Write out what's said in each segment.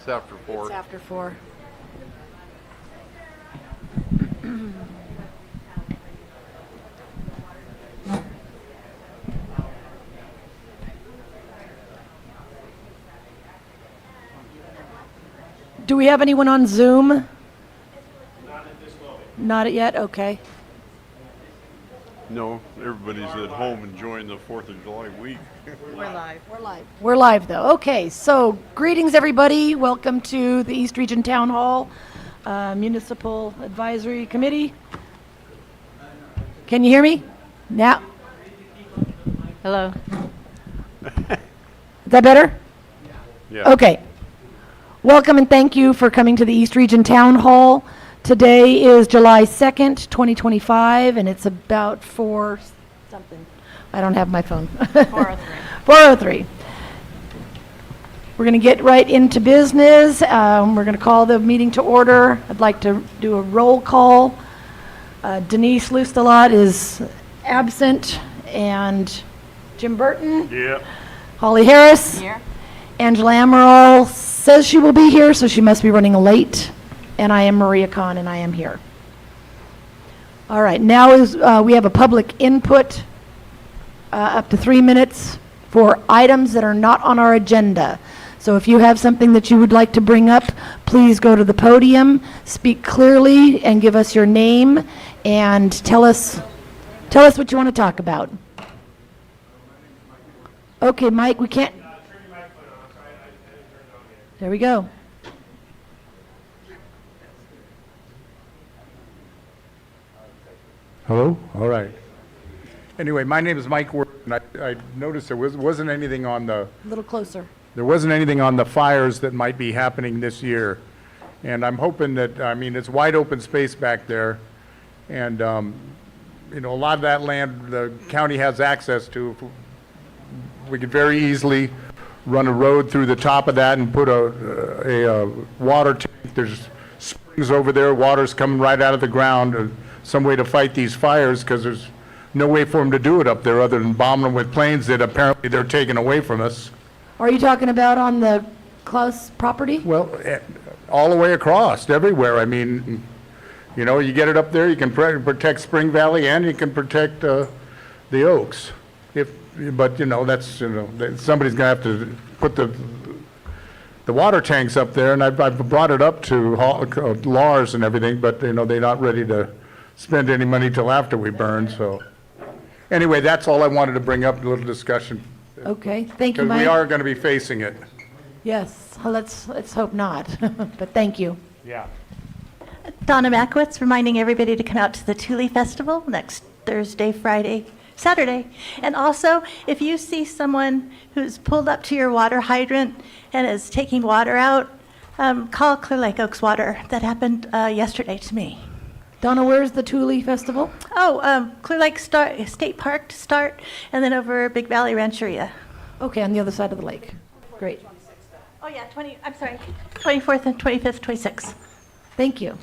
It's after 4. It's after 4. Do we have anyone on Zoom? Not at this moment. Not yet? Okay. No, everybody's at home enjoying the 4th of July week. We're live. We're live, though. Okay, so greetings, everybody. Welcome to the East Region Town Hall Municipal Advisory Committee. Can you hear me? Now? Hello. Is that better? Yeah. Okay. Welcome and thank you for coming to the East Region Town Hall. Today is July 2nd, 2025, and it's about 4 something. I don't have my phone. 403. 4:03. We're going to get right into business. We're going to call the meeting to order. I'd like to do a roll call. Denise Lustalot is absent, and Jim Burton. Yeah. Holly Harris. Here. Angela Amaral says she will be here, so she must be running late. And I am Maria Kahn, and I am here. All right, now we have a public input up to 3 minutes for items that are not on our agenda. So if you have something that you would like to bring up, please go to the podium, speak clearly, and give us your name, and tell us what you want to talk about. Okay, Mike, we can't. There we go. Hello? All right. Anyway, my name is Mike Word, and I noticed there wasn't anything on A little closer. the fires that might be happening this year. And I'm hoping that, I mean, it's wide open space back there. And, you know, a lot of that land the county has access to. We could very easily run a road through the top of that and put a water tank. There's springs over there, water's coming right out of the ground. Some way to fight these fires, because there's no way for them to do it up there other than bombing them with planes that apparently they're taking away from us. Are you talking about on the Klaus property? Well, all the way across, everywhere. I mean, you know, you get it up there, you can protect Spring Valley and you can protect the Oaks. But, you know, that's, you know, somebody's going to have to put the water tanks up there, and I've brought it up to Lars and everything, but, you know, they're not ready to spend any money till after we burn, so. Anyway, that's all I wanted to bring up, a little discussion. Okay, thank you, Because Mike. we are going to be facing it. Yes, well, let's hope not, but thank you. Yeah. Donna Makowitz reminding everybody to come out to the Thule Festival next Thursday, Friday, Saturday. And also, if you see someone who's pulled up to your water hydrant and is taking water out, call Clear Lake Oaks Water. That happened yesterday to me. Donna, where's the Thule Festival? Oh, Clear Lake State Park to start, and then over Big Valley Rancheria. Okay, on the other side of the lake. Great, Oh yeah, 24th and 25th, 26th. thank you.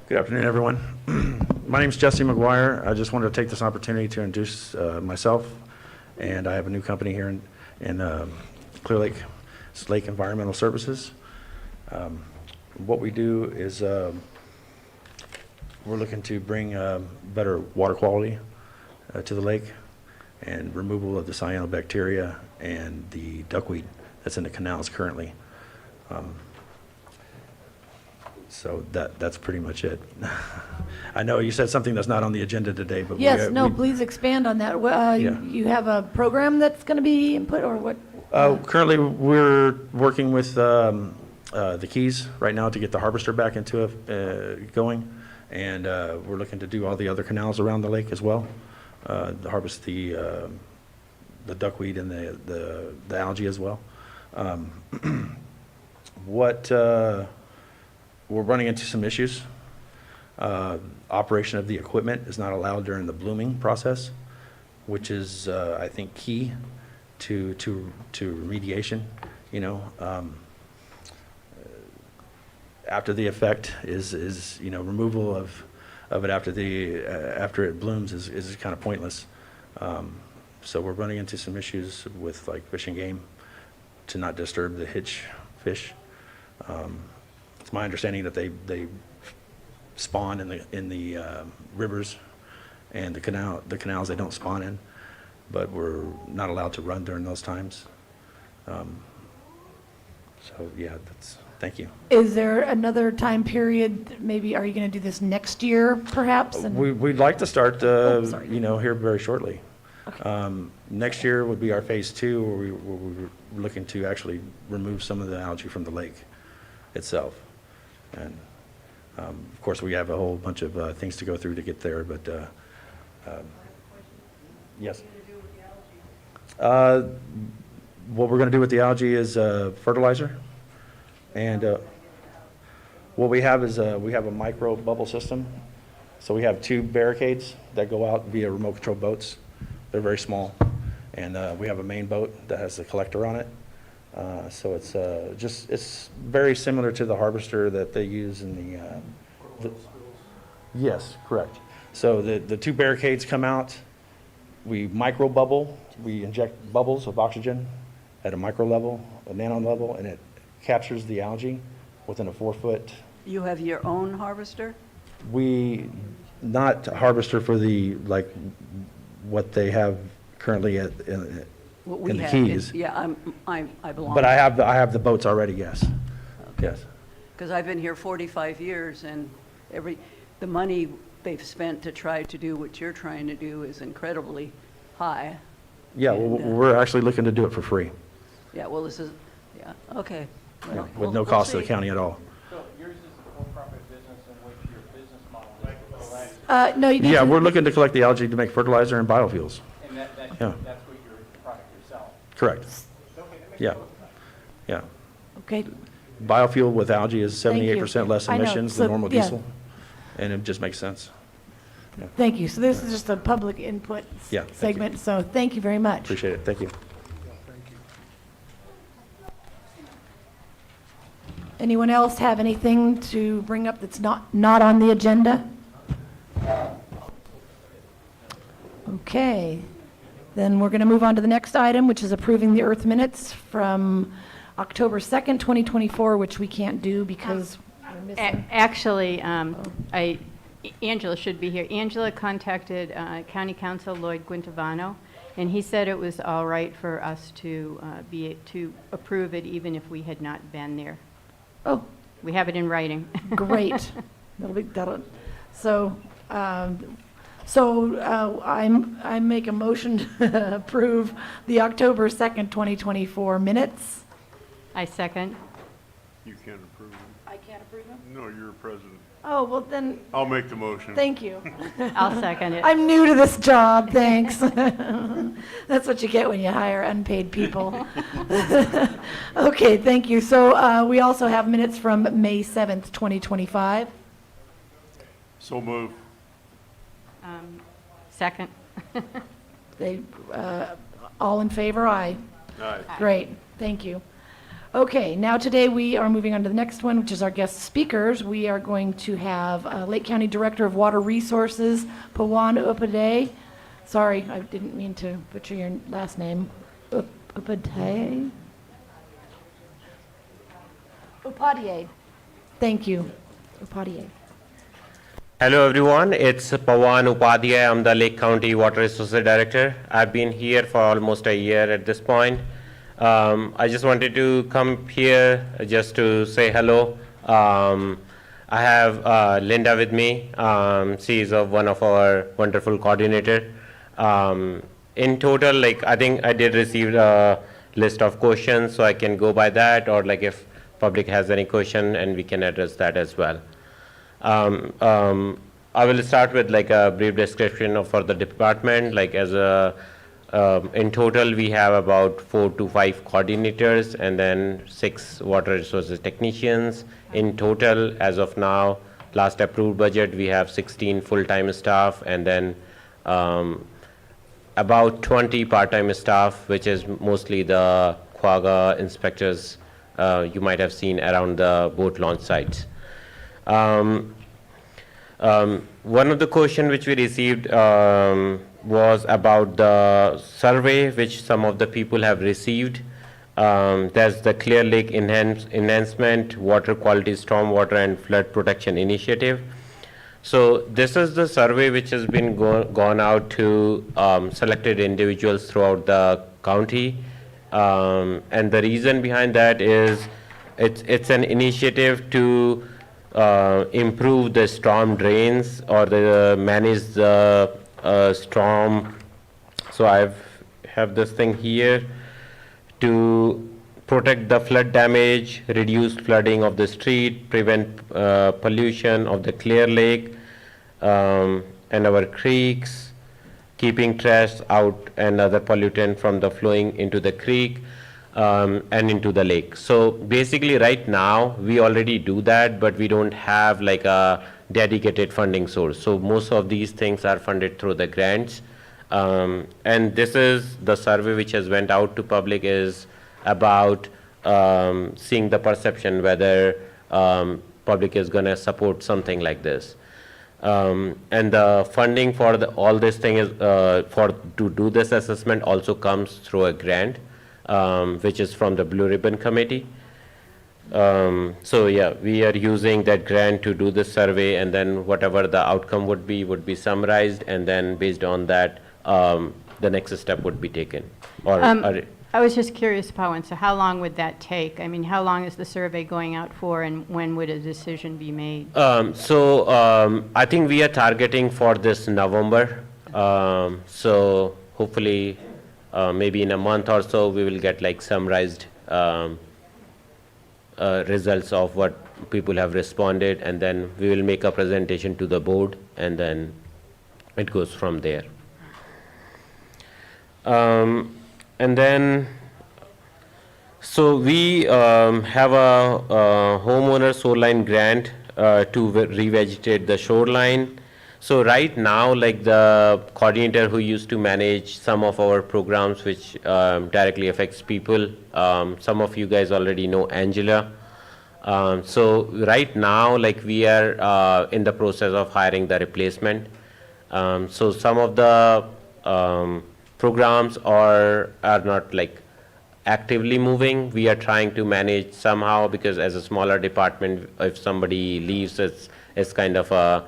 Good afternoon, everyone. My name is Jesse McGuire. I just wanted to take this opportunity to introduce myself, and I have a new company here in Clear Lake. It's Lake Environmental Services. What we do is we're looking to bring better water quality to the lake and removal of the cyanobacteria and the duckweed that's in the canals currently. So that's pretty much it. I know you said something that's not on the agenda today, but Yes, please expand on that. Yeah. You have a program that's going to be input, or what? Currently, we're working with the Keys right now to get the harvester back into going, and we're looking to do all the other canals around the lake as well, to harvest the duckweed and the algae as well. We're running into some issues. Operation of the equipment is not allowed during the blooming process, which is, I think, key to remediation. You know, after the effect is, removal of it after it blooms is kind of pointless. So we're running into some issues with like Fish and Game to not disturb the hitch fish. It's my understanding that they spawn in the rivers, and the canals they don't spawn in, but we're not allowed to run during those times. So yeah, thank you. Is there another time period, maybe, are you going to do this next year, perhaps? And- We'd like to start, sorry. here very shortly. Next year would be our phase 2, where we're looking to actually remove some of the algae from the lake itself. And, of course, we have a whole bunch of things to go through to get there, but, yes. What we're going to do with the algae is fertilizer. And what we have is we have a micro bubble system. So we have 2 barricades that go out via remote control boats. They're very small. And we have a main boat that has the collector on it. So it's very similar to the harvester that they use in the yes, correct. So the 2 barricades come out. We micro bubble. We inject bubbles of oxygen at a micro level, a nano level, and it captures the algae within a 4-foot. You have your own harvester? We not harvester for what they have currently in What we the have. Keys. Yeah, I belong. But I have the boats already. Yes. Yes. Because I've been here 45 years, and the money they've spent to try to do what you're trying to do is incredibly high. Yeah. And, Well, we're actually looking to do it for free, Yeah, well, this is, yeah, okay. Well, with we'll- no we'll cost to the see. county at all. So yours is a for-profit business in which your business model is correct, No, you need Yeah, to- we're looking to collect the algae to make fertilizer and biofuels. and that's Yeah. what your product yourself. Correct. Yeah. Yeah. Okay, Biofuel with algae is Thank you. 78% less I know. emissions So, than normal yeah. diesel, and it just makes sense. thank you. So this is just a public input Yeah, thank you. segment, so thank you very much. Appreciate it. Thank you. Anyone else have anything to bring up that's not on the agenda? Okay, then we're going to move on to the next item, which is approving the earth minutes from October 2nd, 2024, which we can't do because we're missing. Actually, Angela should be here. Angela contacted County Counsel Lloyd Guintavano, and he said it was all right for us to approve it even if we had not been there. Oh, We have it in writing. great. So, I make a motion to approve the October 2nd, 2024 minutes. I second. You can't approve them. I can't approve them? No, you're president. Oh, well then, I'll make the motion. thank you. I'll second it. I'm new to this job, thanks. That's what you get when you hire unpaid people. Okay, thank you. So we also have minutes from May 7th, 2025. So move. Second. All in favor? Aye. Aye. Great, thank you. Okay, now today we are moving on to the next one, which is our guest speakers. We are going to have Lake County Director of Water Resources, Pawan Upadhyay. Sorry, I didn't mean to butcher your last name. Upadhyay? Upadhyay. Thank you. Upadhyay. Hello everyone, it's Pawan Upadhyay. I'm the Lake County Water Resources Director. I've been here for almost a year at this point. I just wanted to come here just to say hello. I have Linda with me. She is one of our wonderful coordinator. In total, I think I did receive a list of questions, so I can go by that, or if public has any question, and we can address that as well. I will start with a brief description for the department. In total, we have about 4 to 5 coordinators and then 6 water resources technicians. In total, as of now, last approved budget, we have 16 full-time staff and then about 20 part-time staff, which is mostly the quagga inspectors you might have seen around the boat launch sites. One of the question which we received was about the survey which some of the people have received. That's the Clear Lake Enhancement, Water Quality, Stormwater and Flood Protection Initiative. So this is the survey which has been gone out to selected individuals throughout the county. And the reason behind that is it's an initiative to improve the storm drains or manage the storm. So I have this thing here to protect the flood damage, reduce flooding of the street, prevent pollution of the Clear Lake and our creeks, keeping trash out and other pollutant from the flowing into the creek and into the lake. So basically right now we already do that, but we don't have like a dedicated funding source. So most of these things are funded through the grants. And this is the survey which has went out to public is about seeing the perception whether public is going to support something like this. And the funding for all this thing is to do this assessment also comes through a grant, which is from the Blue Ribbon Committee. So yeah, we are using that grant to do this survey, and then whatever the outcome would be summarized, and then based on that, the next step would be taken. I was just curious, Pawan, so how long would that take? I mean, how long is the survey going out for, and when would a decision be made? I think we are targeting for this November. So hopefully, maybe in a month or so, we will get like summarized results of what people have responded, and then we will make a presentation to the board, and then it goes from there. And then, so we have a homeowner shoreline grant to revegetate the shoreline. So right now, like the coordinator who used to manage some of our programs which directly affects people, some of you guys already know Angela. So right now, like we are in the process of hiring the replacement. So some of the programs are not like actively moving. We are trying to manage somehow, because as a smaller department, if somebody leaves, it's kind of a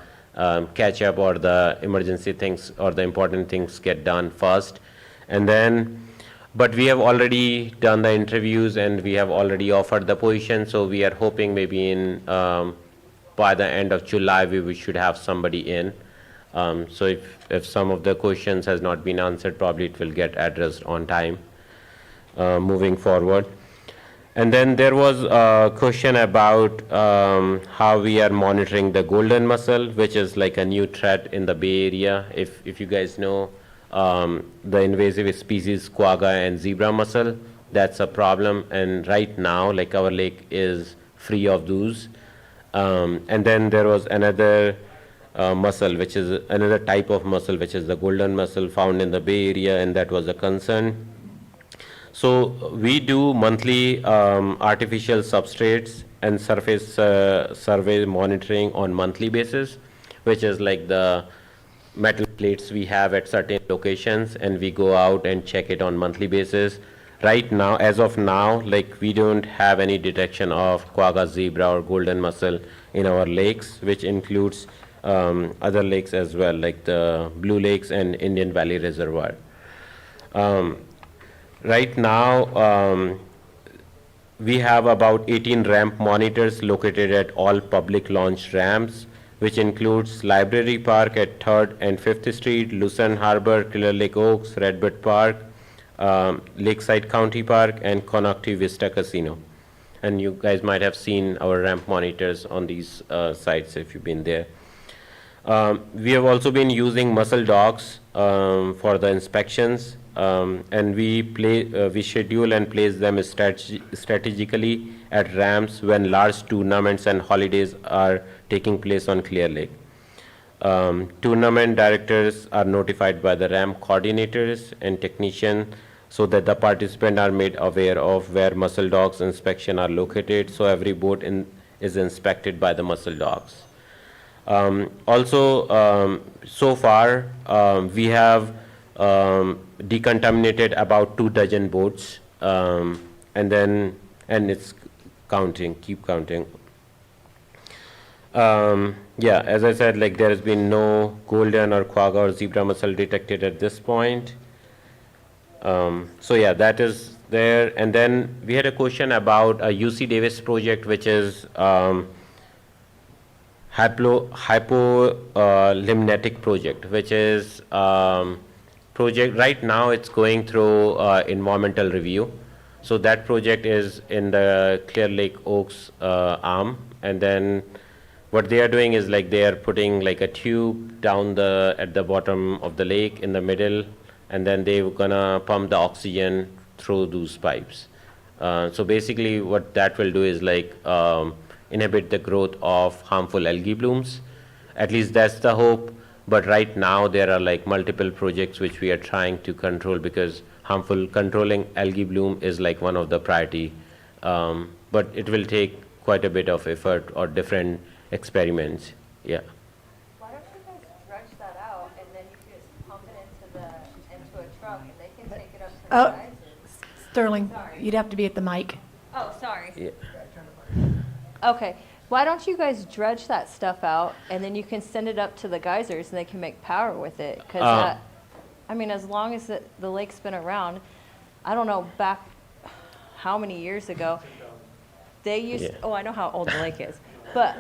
catch up, or the emergency things or the important things get done first. And then, but we have already done the interviews and we have already offered the position. So we are hoping maybe in by the end of July, we should have somebody in. So if some of the questions has not been answered, probably it will get addressed on time moving forward. And then there was a question about how we are monitoring the golden mussel, which is like a new threat in the Bay Area. If you guys know, the invasive species quagga and zebra mussel, that's a problem. And right now, like our lake is free of those. And then there was another mussel, which is another type of mussel, which is the golden mussel found in the Bay Area, and that was a concern. So we do monthly artificial substrates and surface survey monitoring on monthly basis, which is like the metal plates we have at certain locations, and we go out and check it on monthly basis. Right now, as of now, like we don't have any detection of quagga, zebra or golden mussel in our lakes, which includes other lakes as well, like the Blue Lakes and Indian Valley Reservoir. Right now, we have about 18 ramp monitors located at all public launch ramps, which includes Library Park at 3rd and 5th Street, Lucerne Harbor, Clear Lake Oaks, Redbird Park, Lakeside County Park, and Connaughton Vista Casino. And you guys might have seen our ramp monitors on these sites if you've been there. We have also been using mussel dogs for the inspections, and we schedule and place them strategically at ramps when large tournaments and holidays are taking place on Clear Lake. Tournament directors are notified by the ramp coordinators and technicians so that the participants are made aware of where mussel dogs inspection are located. So every boat is inspected by the mussel dogs. Also, so far, we have decontaminated about 24 boats, and it's counting, keep counting. Yeah, as I said, like there has been no golden or quagga or zebra mussel detected at this point. So yeah, that is there. And then we had a question about a UC Davis project, which is hypolimnetic project, which is project right now it's going through environmental review. So that project is in the Clear Lake Oaks arm, and then what they are doing is like they are putting like a tube down at the bottom of the lake in the middle, and then they're gonna pump the oxygen through those pipes. So basically what that will do is like inhibit the growth of harmful algae blooms. At least that's the hope. But right now there are like multiple projects which we are trying to control, because controlling algae bloom is like one of the priority. But it will take quite a bit of effort or different experiments. Yeah. Why don't you guys dredge that out and then you can just pump it into a truck and they can take it up to the Oh, guys? Sterling, Sorry. you'd have to be at the mic. Oh, sorry. Yeah. Okay, why don't you guys dredge that stuff out and then you can send it up to the geysers and they can make power with it? Because I mean, as long as the lake's been around, I don't know back how many years ago, they used, Yeah. oh, I know how old the lake is, but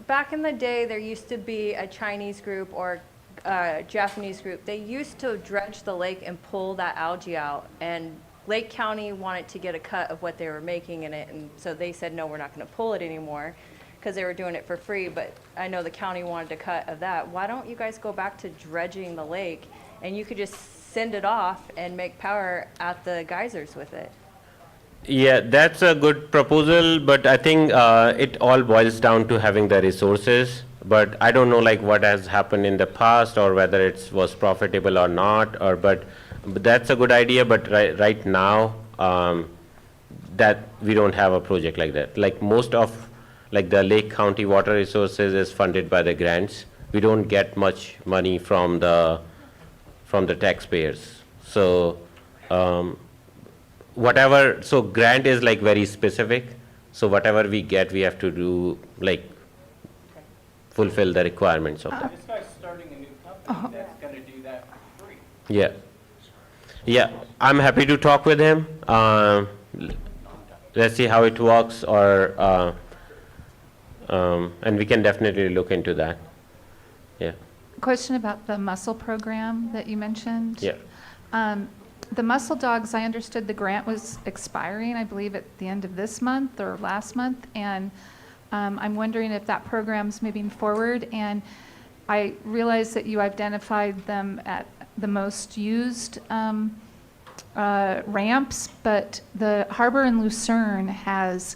back in the day, there used to be a Chinese group or a Japanese group. They used to dredge the lake and pull that algae out, and Lake County wanted to get a cut of what they were making in it, and so they said, no, we're not going to pull it anymore, because they were doing it for free, but I know the county wanted a cut of that. Why don't you guys go back to dredging the lake, and you could just send it off and make power at the geysers with it? Yeah, that's a good proposal, but I think it all boils down to having the resources. But I don't know like what has happened in the past or whether it was profitable or not. But that's a good idea. But right now, that we don't have a project like that. Like most of like the Lake County Water Resources is funded by the grants. We don't get much money from the taxpayers. So. So grant is like very specific. So whatever we get, we have to do like fulfill the requirements of that. This guy's starting a new company that's going to do that for free. Yeah. Yeah, I'm happy to talk with him. Let's see how it works, and we can definitely look into that. Yeah. Question about the mussel program that you mentioned. Yeah. The mussel dogs, I understood the grant was expiring, I believe, at the end of this month or last month, and I'm wondering if that program's moving forward. And I realize that you identified them at the most used ramps, but the harbor in Lucerne has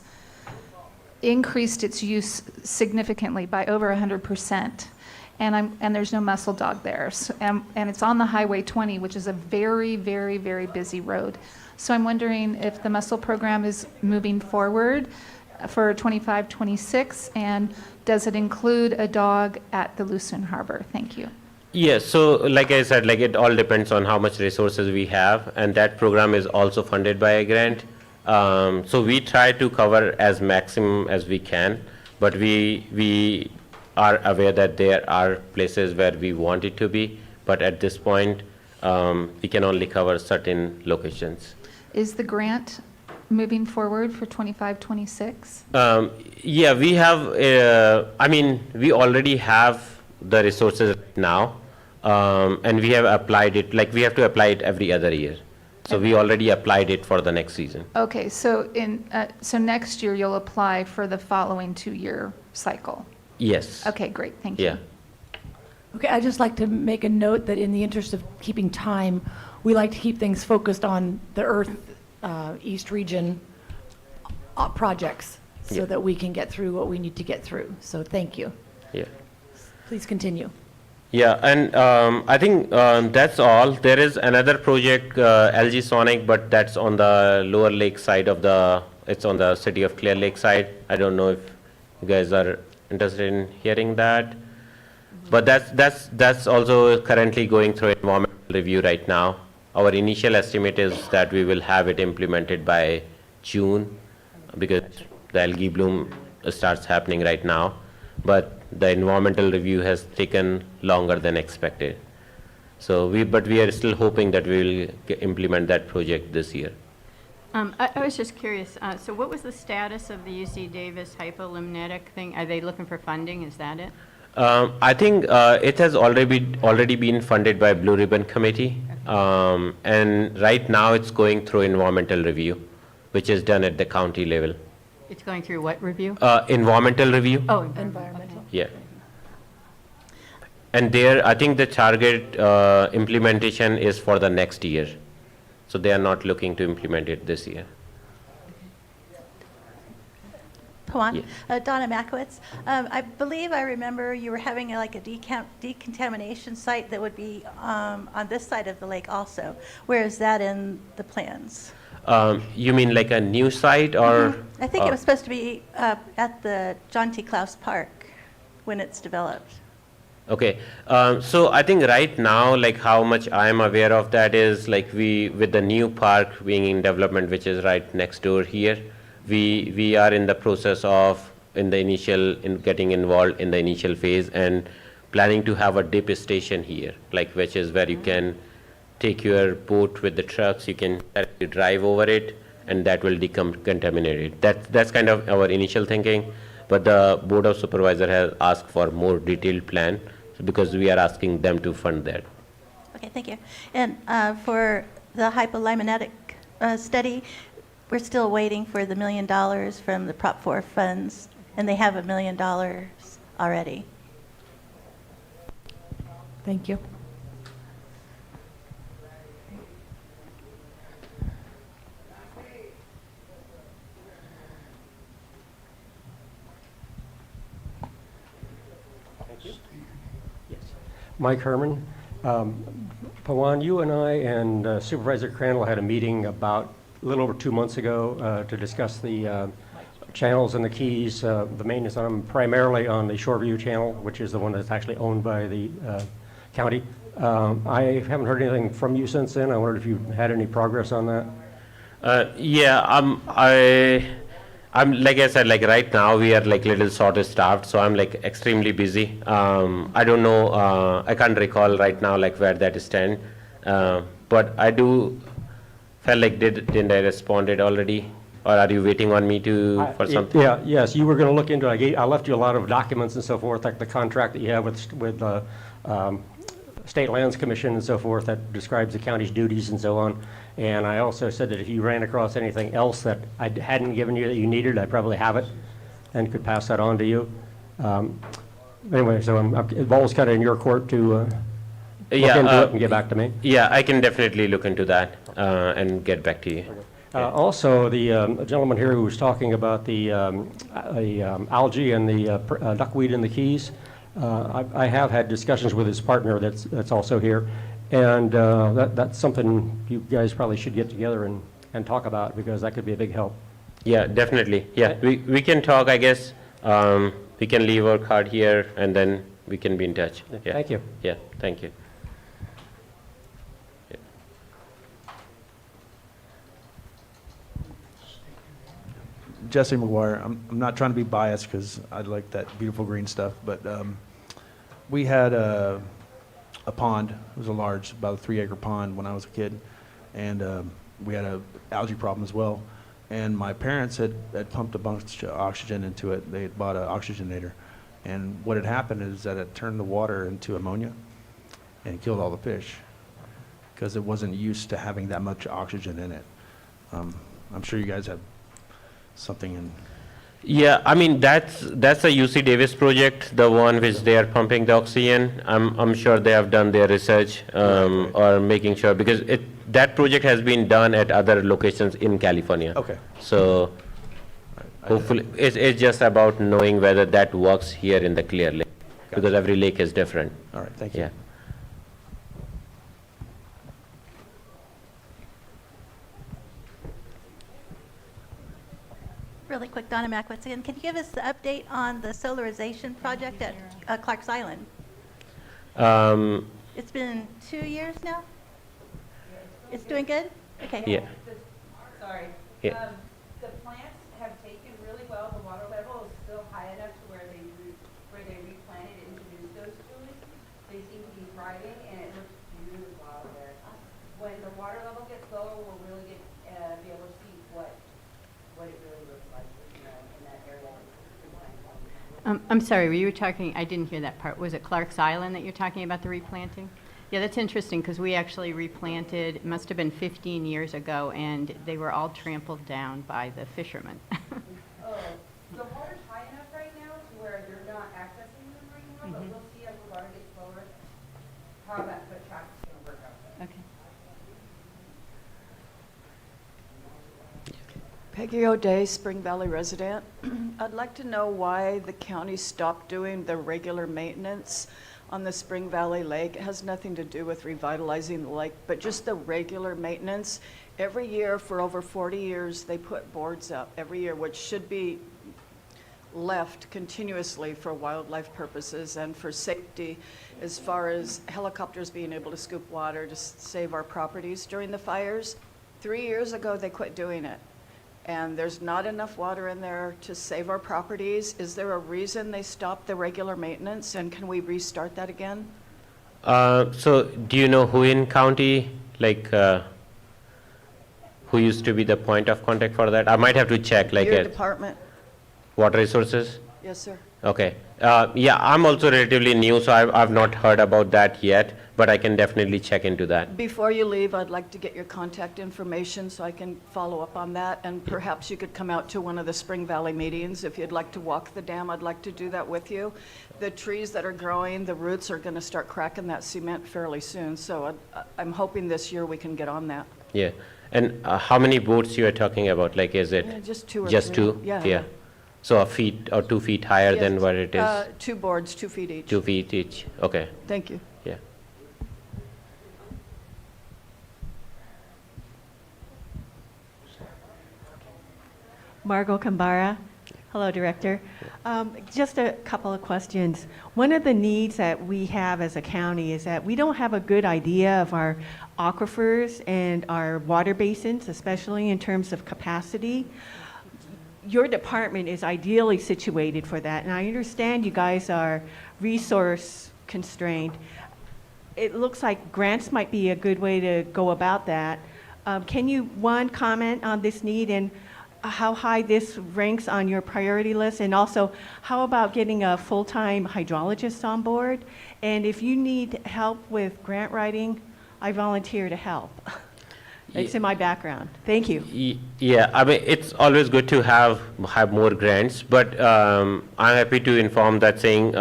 increased its use significantly by over 100%. And there's no mussel dog there. So, and it's on the Highway 20, which is a very, very, very busy road. So I'm wondering if the mussel program is moving forward for 25, 26, and does it include a dog at the Lucerne Harbor? Thank you. Yes, so like I said, like it all depends on how much resources we have, and that program is also funded by a grant. So we try to cover as maximum as we can, but we are aware that there are places where we want it to be, but at this point, we can only cover certain locations. Is the grant moving forward for 25, 26? Yeah, we have, we already have the resources now, and we have applied it, like we have to apply it every other year. So we already applied it for the next season. Okay, so so next year you'll apply for the following 2-year cycle? Yes. Okay, great, thank you. Yeah. Okay, I'd just like to make a note that in the interest of keeping time, we like to keep things focused on the Earth East region projects so Yeah. that we can get through what we need to get through. So thank you. Yeah. Please continue. Yeah, and I think that's all. There is another project, LG Sonic, but that's on the Lower Lake side of the It's on the City of Clear Lake side. I don't know if you guys are interested in hearing that. But that's also currently going through environmental review right now. Our initial estimate is that we will have it implemented by June, because the algae bloom starts happening right now. But the environmental review has taken longer than expected. So but we are still hoping that we will implement that project this year. I was just curious, so what was the status of the UC Davis hypolimnetic thing? Are they looking for funding? Is that it? I think it has already been funded by Blue Ribbon Committee, and right now it's going through environmental review, which is done at the county level. It's going through what review? Environmental review. Oh, Environmental. Yeah. And there, I think the target implementation is for the next year. So they are not looking to implement it this year. Pawan, Donna Makowitz. I believe I remember you were having like a decontamination site that would be on this side of the lake also. Where is that in the plans? You mean like a new site or? I think it was supposed to be at the John T. Klaus Park when it's developed. Okay, so I think right now, like how much I am aware of that is like with the new park being in development, which is right next door here, we are in the process of getting involved in the initial phase and planning to have a dip station here, like which is where you can take your boat with the trucks, you can drive over it, and that will decontaminate it. That's kind of our initial thinking, but the Board of Supervisors has asked for more detailed plan because we are asking them to fund that. Okay, thank you. And for the hypolimatic study, we're still waiting for the $1 million from the Prop 4 funds, and they have $1 million already. Thank you. Mike Herman. Pawan, you and I and Supervisor Crandall had a meeting about a little over 2 months ago to discuss the channels and the keys, the maintenance on them, primarily on the Shoreview channel, which is the one that's actually owned by the county. I haven't heard anything from you since then. I wondered if you had any progress on that. Yeah, I'm like I said, like right now we are like little short staffed, so I'm like extremely busy. I don't know, I can't recall right now like where that stand, but I do felt like didn't I responded already, or are you waiting on me for something? Yes, you were going to look into it. I left you a lot of documents and so forth, like the contract that you have with State Lands Commission and so forth that describes the county's duties and so on. And I also said that if you ran across anything else that I hadn't given you that you needed, I probably have it and could pass that on to you. Anyway, so the ball's kind of in your court to look into it and get back to me. Yeah, I can definitely look into that and get back to you. Also, the gentleman here who was talking about the algae and the duckweed in the Keys, I have had discussions with his partner that's also here, and that's something you guys probably should get together and talk about, because that could be a big help. Yeah, definitely. Yeah, we can talk, I guess. We can leave our card here, and then we can be in touch. Yeah. Thank you. Yeah, thank you. Jesse McGuire. I'm not trying to be biased because I like that beautiful green stuff, but we had a pond. It was a large, about a 3-acre pond when I was a kid, and we had a algae problem as well. And my parents had pumped a bunch of oxygen into it. They had bought an oxygenator, and what had happened is that it turned the water into ammonia and killed all the fish because it wasn't used to having that much oxygen in it. I'm sure you guys have something in. Yeah, I mean that's a UC Davis project, the one which they are pumping the oxygen. I'm sure they have done their research or making sure, because that project has been done at other locations in California. Okay. So hopefully it's just about knowing whether that works here in the Clear Lake, because every lake is different. All right, thank you. Yeah. quick, Donna Mackwitz again. Can you give us the update on the solarization project at Clark's Island? It's been 2 years now? It's doing good? Okay. Yeah. Sorry. Yeah. The plants have taken really well. The water level is still high enough to where they replanted and introduced those tulips. They seem to be thriving, and it looks beautiful out there. When the water level gets lower, we'll really be able to see what it really looks like, in that area. I'm sorry, were you talking, I didn't hear that part. Was it Clark's Island that you're talking about, the replanting? Yeah, that's interesting, because we actually replanted, it must have been 15 years ago, and they were all trampled down by the fishermen. Oh, the water's high enough right now to where they're not accessing them anymore, but we'll see as the water gets lower, how that foot traffic's gonna work out there. Okay. Peggy O'Day, Spring Valley resident. I'd like to know why the county stopped doing the regular maintenance on the Spring Valley Lake. It has nothing to do with revitalizing the lake, but just the regular maintenance. Every year for over 40 years, they put boards up every year, which should be left continuously for wildlife purposes and for safety, as far as helicopters being able to scoop water to save our properties during the fires. 3 years ago, they quit doing it. And there's not enough water in there to save our properties. Is there a reason they stopped the regular maintenance, and can we restart that again? So do you know who in county, like, who used to be the point of contact for that? I might have to check, like, Your at department? Water Resources? Yes, sir. Okay. Yeah, I'm also relatively new, so I've not heard about that yet, but I can definitely check into that. Before you leave, I'd like to get your contact information so I can follow up on that, and perhaps you could come out to one of the Spring Valley meetings. If you'd like to walk the dam, I'd like to do that with you. The trees that are growing, the roots are going to start cracking that cement fairly soon, so I'm hoping this year we can get on that. Yeah. And how many boats you are talking about? Like, is it Yeah, just two or just three. two? Yeah. So a feet or 2 feet higher than Yes. what it is? 2 boards, 2 feet each. 2 feet each. Okay. Thank you. Yeah. Margot Kambara. Hello, Director. Just a couple of questions. One of the needs that we have as a county is that we don't have a good idea of our aquifers and our water basins, especially in terms of capacity. Your department is ideally situated for that, and I understand you guys are resource constrained. It looks like grants might be a good way to go about that. Can you, one, comment on this need and how high this ranks on your priority list? And also, how about getting a full-time hydrologist on board? And if you need help with grant writing, I volunteer to help. It's in my background. Thank you. Yeah, I mean, it's always good to have more grants, but I'm happy to inform that saying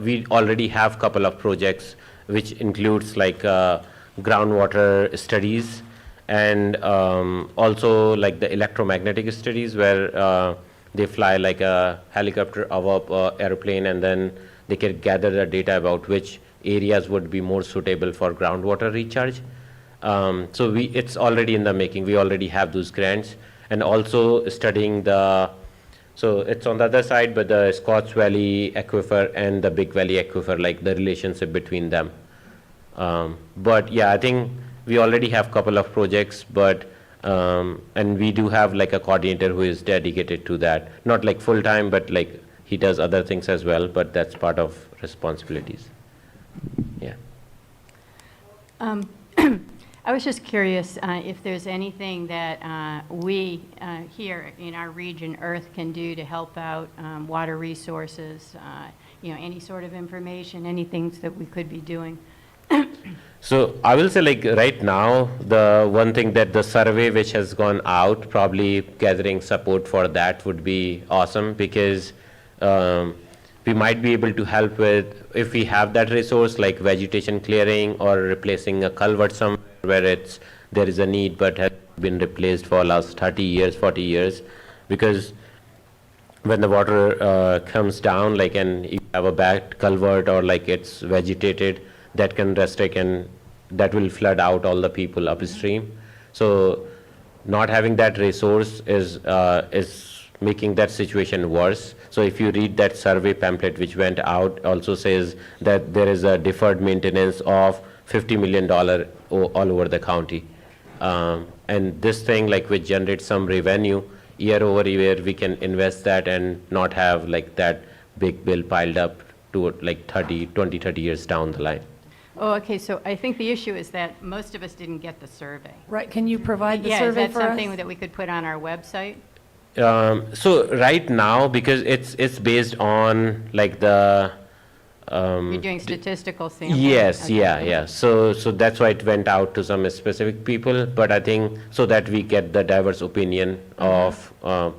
we already have a couple of projects, which includes like groundwater studies and also like the electromagnetic studies where they fly like a helicopter above airplane, and then they can gather the data about which areas would be more suitable for groundwater recharge. So it's already in the making. We already have those grants, and also studying so it's on the other side, but the Scotts Valley Aquifer and the Big Valley Aquifer, like the relationship between them. But yeah, I think we already have a couple of projects, but and we do have like a coordinator who is dedicated to that. Not like full time, but like he does other things as well, but that's part of responsibilities. Yeah. I was just curious if there's anything that we here in our region, Earth, can do to help out water resources, any sort of information, any things that we could be doing. So I will say, like, right now, the one thing that the survey which has gone out, probably gathering support for that would be awesome, because we might be able to help with, if we have that resource, like vegetation clearing or replacing a culvert somewhere where there is a need but has been replaced for last 30 years, 40 years, because when the water comes down, like, and you have a bad culvert or like it's vegetated, that can restrict and that will flood out all the people upstream. So not having that resource is making that situation worse. So if you read that survey pamphlet which went out, also says that there is a deferred maintenance of $50 million all over the county. And this thing, like, which generates some revenue year over year, we can invest that and not have like that big bill piled up to like 20, 30 years down the line. Oh, okay, so I think the issue is that most of us didn't get the survey. Right, can you provide the Yeah, is survey that for us? something that we could put on our website? So right now, because it's based on like the You're doing statistical sampling? yes, Okay. yeah. So that's why it went out to some specific people, but I think so that we get the diverse opinion of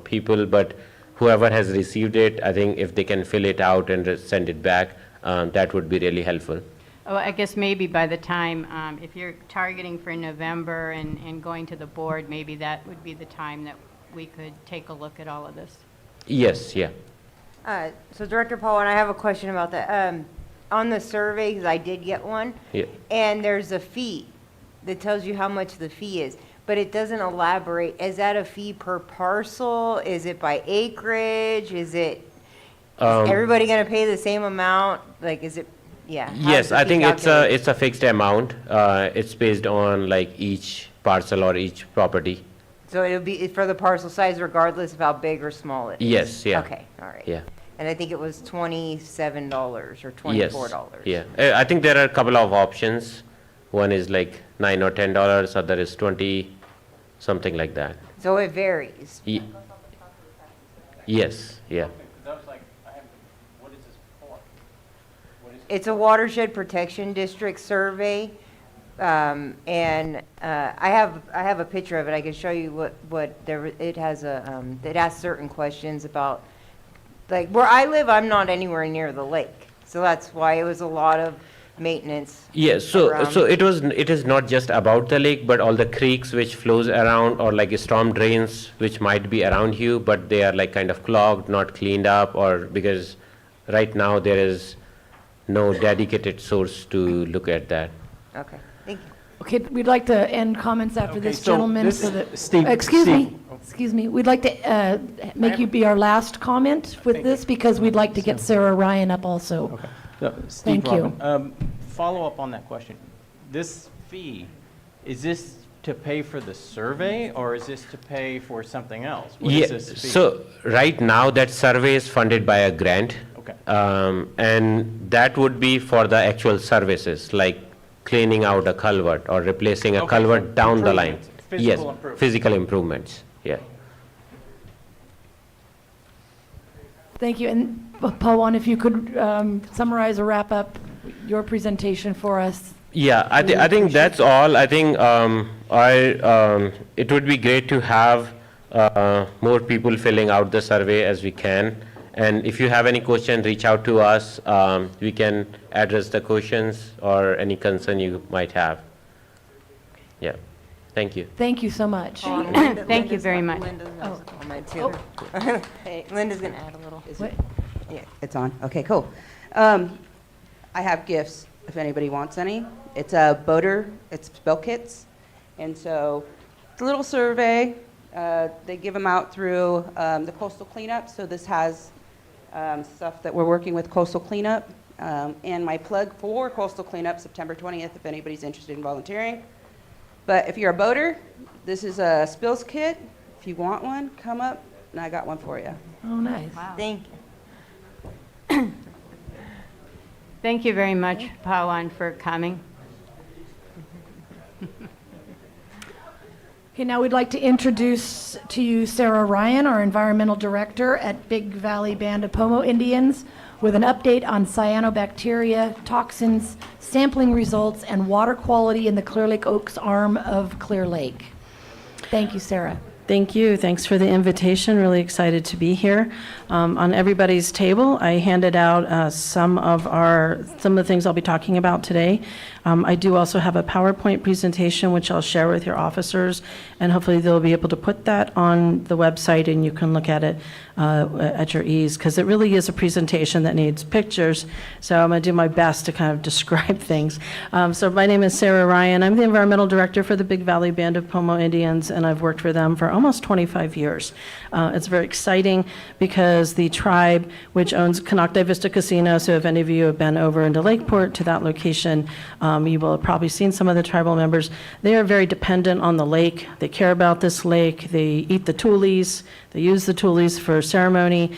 people, but whoever has received it, I think if they can fill it out and send it back, that would be really helpful. Oh, I guess maybe by the time, if you're targeting for November and going to the board, maybe that would be the time that we could take a look at all of this. Yes, yeah. So Director Paul, and I have a question about that. On the survey, because I did get one, Yeah. and there's a fee that tells you how much the fee is, but it doesn't elaborate. Is that a fee per parcel? Is it by acreage? Is everybody going to pay the same amount? Like, is it, yeah. how Yes, does the I fee think calculate? it's a fixed amount. It's based on like each parcel or each property. So it'll be for the parcel size regardless of how big or small it is? Yes, yeah. Okay, all right. Yeah. And I think it was $27 or Yes. $24. Yeah. I think there are a couple of options. One is like $9 or $10, other is 20, something like that. So it varies? Yes, yeah. Because I was like, what is this for? It's a watershed protection district survey, and I have a picture of it. I can show you it has it asks certain questions about, like, where I live, I'm not anywhere near the lake, so that's why it was a lot of maintenance. Yes, so around. it is not just about the lake, but all the creeks which flows around, or like storm drains which might be around you, but they are like kind of clogged, not cleaned up, or because right now there is no dedicated source to look at that. Okay, thank you. Okay, we'd like to end comments after Okay, this so gentleman. this- so that- Steve- Excuse me, Steve. excuse me. We'd like to make you be our last comment with this because we'd like to get Sarah Ryan up also. Okay. So, Steve Thank you. Robin, follow up on that question. This fee, is this to pay for the survey, or is this to pay for something else? What is Yeah, this fee? so right now that survey is funded by a grant. Okay. And that would be for the actual services, like cleaning out a culvert or replacing a Okay, culvert so down the line. improvements, physical Yes, improvements. physical improvements, yeah. Thank you. And Pawan, if you could summarize or wrap up your presentation for us. Yeah, I Really think that's all. I think it would be great to have more people filling out the survey as we can. And if you have any question, reach out to us. We can address the questions or any concern you might have. Yeah, thank you. Thank you so much. Thank you very much. Linda's got a comment too. Hey, Linda's going to add a little. What? Yeah, it's on. Okay, cool. I have gifts if anybody wants any. It's a boater, it's spill kits. And so it's a little survey. They give them out through the coastal cleanup. So this has stuff that we're working with coastal cleanup. And my plug for coastal cleanup, September 20th, if anybody's interested in volunteering. But if you're a boater, this is a spills kit. If you want one, come up, and I got one for you. Oh, nice. Thank you. Thank you very much, Pawan, for coming. Okay, now we'd like to introduce to you Sarah Ryan, our Environmental Director at Big Valley Band of Pomo Indians, with an update on cyanobacteria, toxins, sampling results, and water quality in the Clear Lake Oaks arm of Clear Lake. Thank you, Sarah. Thank you. Thanks for the invitation. Really excited to be here. On everybody's table, I handed out some of the things I'll be talking about today. I do also have a PowerPoint presentation which I'll share with your officers, and hopefully they'll be able to put that on the website and you can look at it at your ease, because it really is a presentation that needs pictures. So I'm going to do my best to kind of describe things. So my name is Sarah Ryan. I'm the Environmental Director for the Big Valley Band of Pomo Indians, and I've worked for them for almost 25 years. It's very exciting because the tribe, which owns Canocta Vista Casino, so if any of you have been over into Lakeport to that location, you will have probably seen some of the tribal members. They are very dependent on the lake. They care about this lake. They eat the tules. They use the tules for ceremony.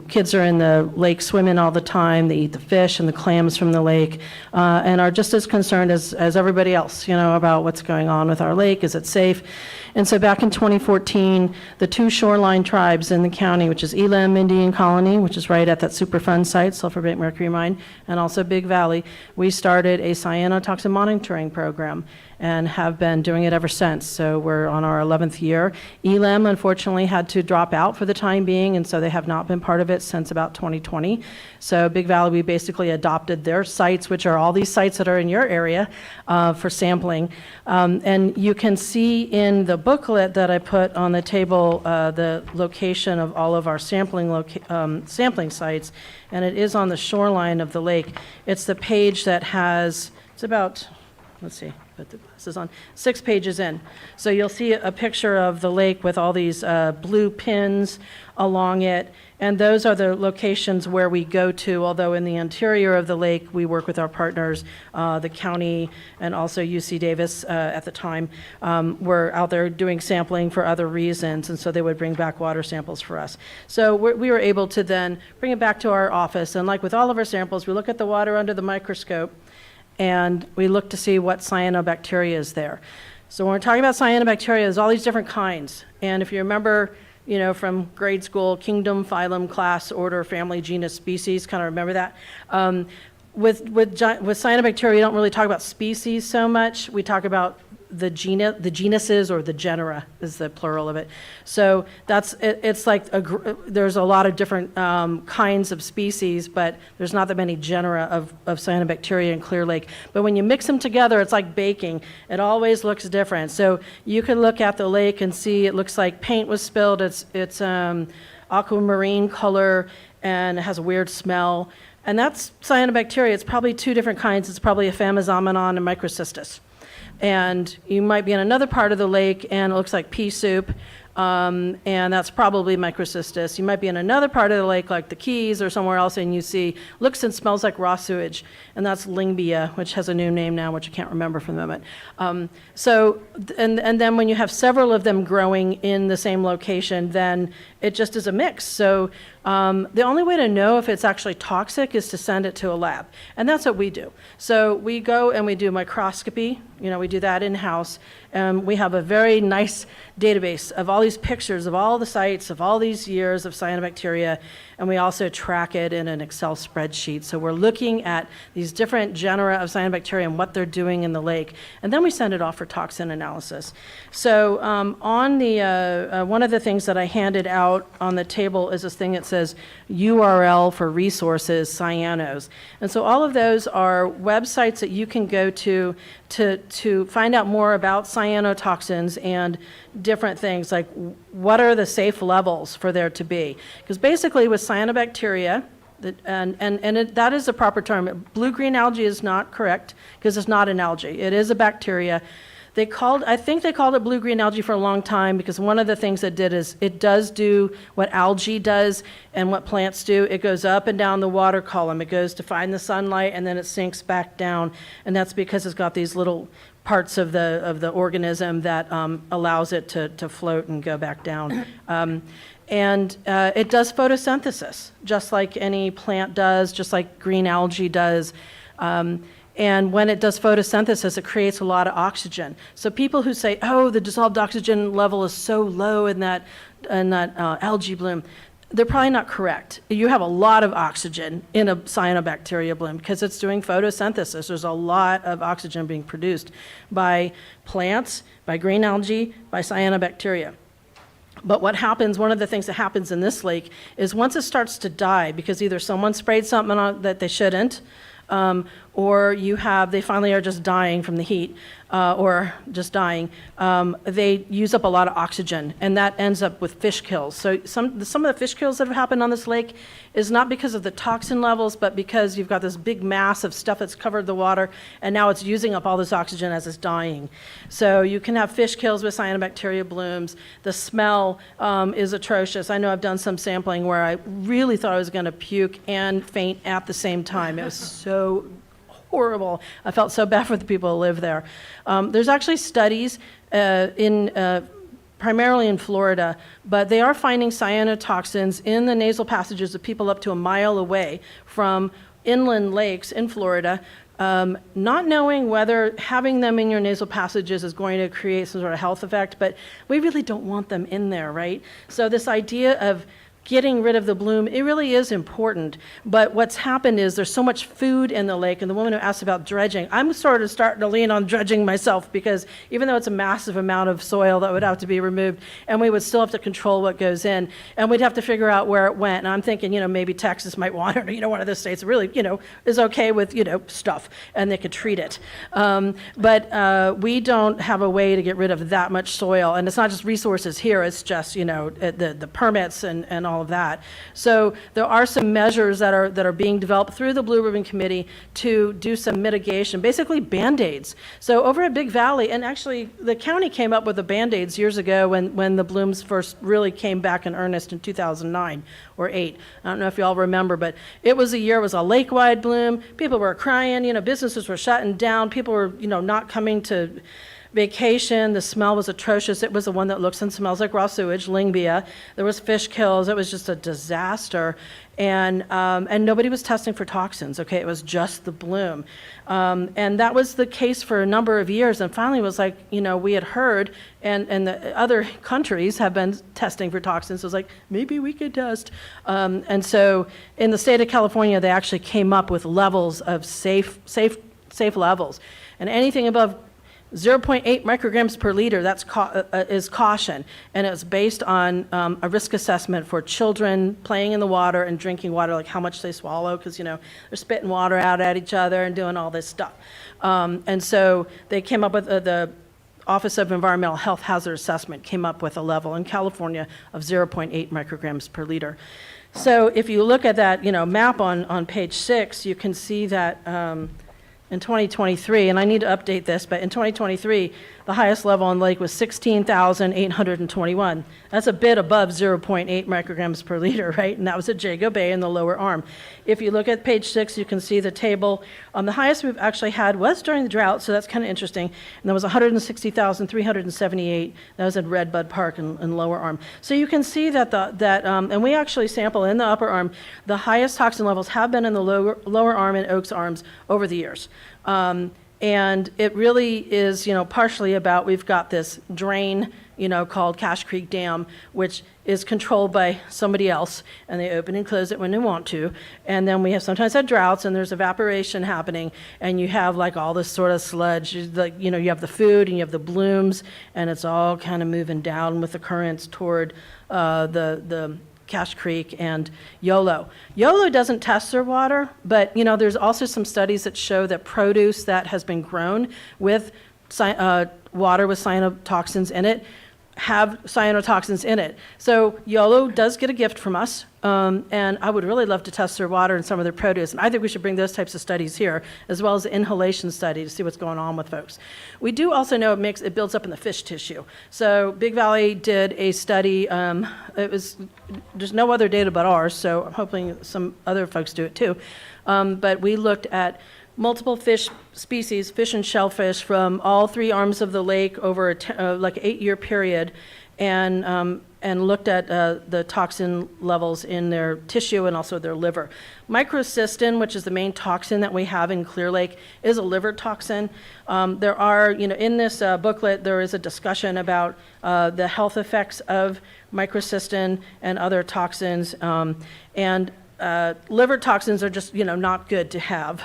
Kids are in the lake swimming all the time. They eat the fish and the clams from the lake, and are just as concerned as everybody else, about what's going on with our lake. Is it safe? And so back in 2014, the two shoreline tribes in the county, which is Elam Indian Colony, which is right at that Superfund site, Sulphur Bait Mercury Mine, and also Big Valley, we started a cyanotoxin monitoring program and have been doing it ever since. So we're on our 11th year. Elam, unfortunately, had to drop out for the time being, and so they have not been part of it since about 2020. So Big Valley, we basically adopted their sites, which are all these sites that are in your area, for sampling. And you can see in the booklet that I put on the table the location of all of our sampling sites, and it is on the shoreline of the lake. It's the page that has, it's about, let's see, put the glasses on, 6 pages in. So you'll see a picture of the lake with all these blue pins along it, and those are the locations where we go to, although in the interior of the lake, we work with our partners, the county and also UC Davis at the time, were out there doing sampling for other reasons, and so they would bring back water samples for us. So we were able to then bring it back to our office, and like with all of our samples, we look at the water under the microscope, and we look to see what cyanobacteria is there. So when we're talking about cyanobacteria, there's all these different kinds. And if you remember, from grade school, kingdom, phylum, class, order, family, genus, species, kind of remember that. With cyanobacteria, we don't really talk about species so much. We talk about the genuses, or the genera is the plural of it. So it's like there's a lot of different kinds of species, but there's not that many genera of cyanobacteria in Clear Lake. But when you mix them together, it's like baking. It always looks different. So you can look at the lake and see it looks like paint was spilled. It's aquamarine color, and it has a weird smell. And that's cyanobacteria. It's probably 2 different kinds. It's probably a Phamazomnon and Microcystis. And you might be in another part of the lake and it looks like pea soup, and that's probably Microcystis. You might be in another part of the lake like the Keys or somewhere else, and you see looks and smells like raw sewage, and that's Lingbia, which has a new name now, which I can't remember for the moment. And then when you have several of them growing in the same location, then it just is a mix. So the only way to know if it's actually toxic is to send it to a lab, and that's what we do. So we go and we do microscopy. We do that in-house. We have a very nice database of all these pictures of all the sites of all these years of cyanobacteria, and we also track it in an Excel spreadsheet. So we're looking at these different genera of cyanobacteria and what they're doing in the lake, and then we send it off for toxin analysis. So on the one of the things that I handed out on the table is this thing that says URL for resources, cyanos. And so all of those are websites that you can go to find out more about cyanotoxins and different things, like what are the safe levels for there to be. Because basically with cyanobacteria, that is a proper term. Blue-green algae is not correct because it's not an algae. It is a bacteria. I think they called it blue-green algae for a long time because one of the things it did is it does do what algae does and what plants do. It goes up and down the water column. It goes to find the sunlight, and then it sinks back down, and that's because it's got these little parts of the organism that allows it to float and go back down. And it does photosynthesis, just like any plant does, just like green algae does. And when it does photosynthesis, it creates a lot of oxygen. So people who say, oh, the dissolved oxygen level is so low in that algae bloom, they're probably not correct. You have a lot of oxygen in a cyanobacteria bloom because it's doing photosynthesis. There's a lot of oxygen being produced by plants, by green algae, by cyanobacteria. But what happens, one of the things that happens in this lake is once it starts to die, because either someone sprayed something on it that they shouldn't, or they finally are just dying from the heat, or just dying, they use up a lot of oxygen, and that ends up with fish kills. So some of the fish kills that have happened on this lake is not because of the toxin levels, but because you've got this big mass of stuff that's covered the water, and now it's using up all this oxygen as it's dying. So you can have fish kills with cyanobacteria blooms. The smell is atrocious. I know I've done some sampling where I really thought I was going to puke and faint at the same time. It was so horrible. I felt so bad for the people who live there. There's actually studies primarily in Florida, but they are finding cyanotoxins in the nasal passages of people up to a mile away from inland lakes in Florida, not knowing whether having them in your nasal passages is going to create some sort of health effect, but we really don't want them in there, right? So this idea of getting rid of the bloom, it really is important. But what's happened is there's so much food in the lake, and the woman who asked about dredging, I'm sort of starting to lean on dredging myself, because even though it's a massive amount of soil that would have to be removed, and we would still have to control what goes in, and we'd have to figure out where it went. And I'm thinking, maybe Texas might want it, or, one of the states really, is okay with, stuff, and they could treat it. But we don't have a way to get rid of that much soil, and it's not just resources here, it's just, the permits and all of that. So there are some measures that are being developed through the Blue Ribbon Committee to do some mitigation, basically Band-Aids. So over at Big Valley, and actually the county came up with the Band-Aids years ago when the blooms first really came back in earnest in 2009 or 8. I don't know if you all remember, but it was a lake-wide bloom. People were crying, businesses were shutting down. People were, not coming to vacation. The smell was atrocious. It was the one that looks and smells like raw sewage, Lingbia. There was fish kills. It was just a disaster. And nobody was testing for toxins, okay? It was just the bloom. And that was the case for a number of years. And finally it was like, we had heard, and the other countries have been testing for toxins. It was like, maybe we could test. And so in the state of California, they actually came up with levels of safe levels. And anything above 0.8 micrograms per liter, that's is caution, and it's based on a risk assessment for children playing in the water and drinking water, like how much they swallow, because they're spitting water out at each other and doing all this stuff. And so they came up with the Office of Environmental Health Hazard Assessment came up with a level in California of 0.8 micrograms per liter. So if you look at that map on page 6, you can see that in 2023, and I need to update this, but in 2023, the highest level on the lake was 16,821. That's a bit above 0.8 micrograms per liter, right? And that was at Jago Bay in the lower arm. If you look at page 6, you can see the table. The highest we've actually had was during the drought, so that's kind of interesting. And that was 160,378. That was at Redbud Park in lower arm. So you can see that and we actually sample in the upper arm. The highest toxin levels have been in the lower arm and Oaks arms over the years. And it really is, partially about we've got this drain, called Cache Creek Dam, which is controlled by somebody else, and they open and close it when they want to. And then we have sometimes had droughts, and there's evaporation happening, and you have like all this sort of sludge. You have the food, and you have the blooms, and it's all kind of moving down with the currents toward the Cache Creek and Yolo. Yolo doesn't test their water, but there's also some studies that show that produce that has been grown with water with cyanotoxins in it have cyanotoxins in it. So Yolo does get a gift from us, and I would really love to test their water and some of their produce. And I think we should bring those types of studies here, as well as the inhalation study to see what's going on with folks. We do also know it builds up in the fish tissue. So Big Valley did a study. There's no other data but ours, so I'm hoping some other folks do it too. But we looked at multiple fish species, fish and shellfish, from all 3 arms of the lake over like an 8-year period, and looked at the toxin levels in their tissue and also their liver. Microcystin, which is the main toxin that we have in Clear Lake, is a liver toxin. There are, in this booklet, there is a discussion about the health effects of microcystin and other toxins, and liver toxins are just, not good to have.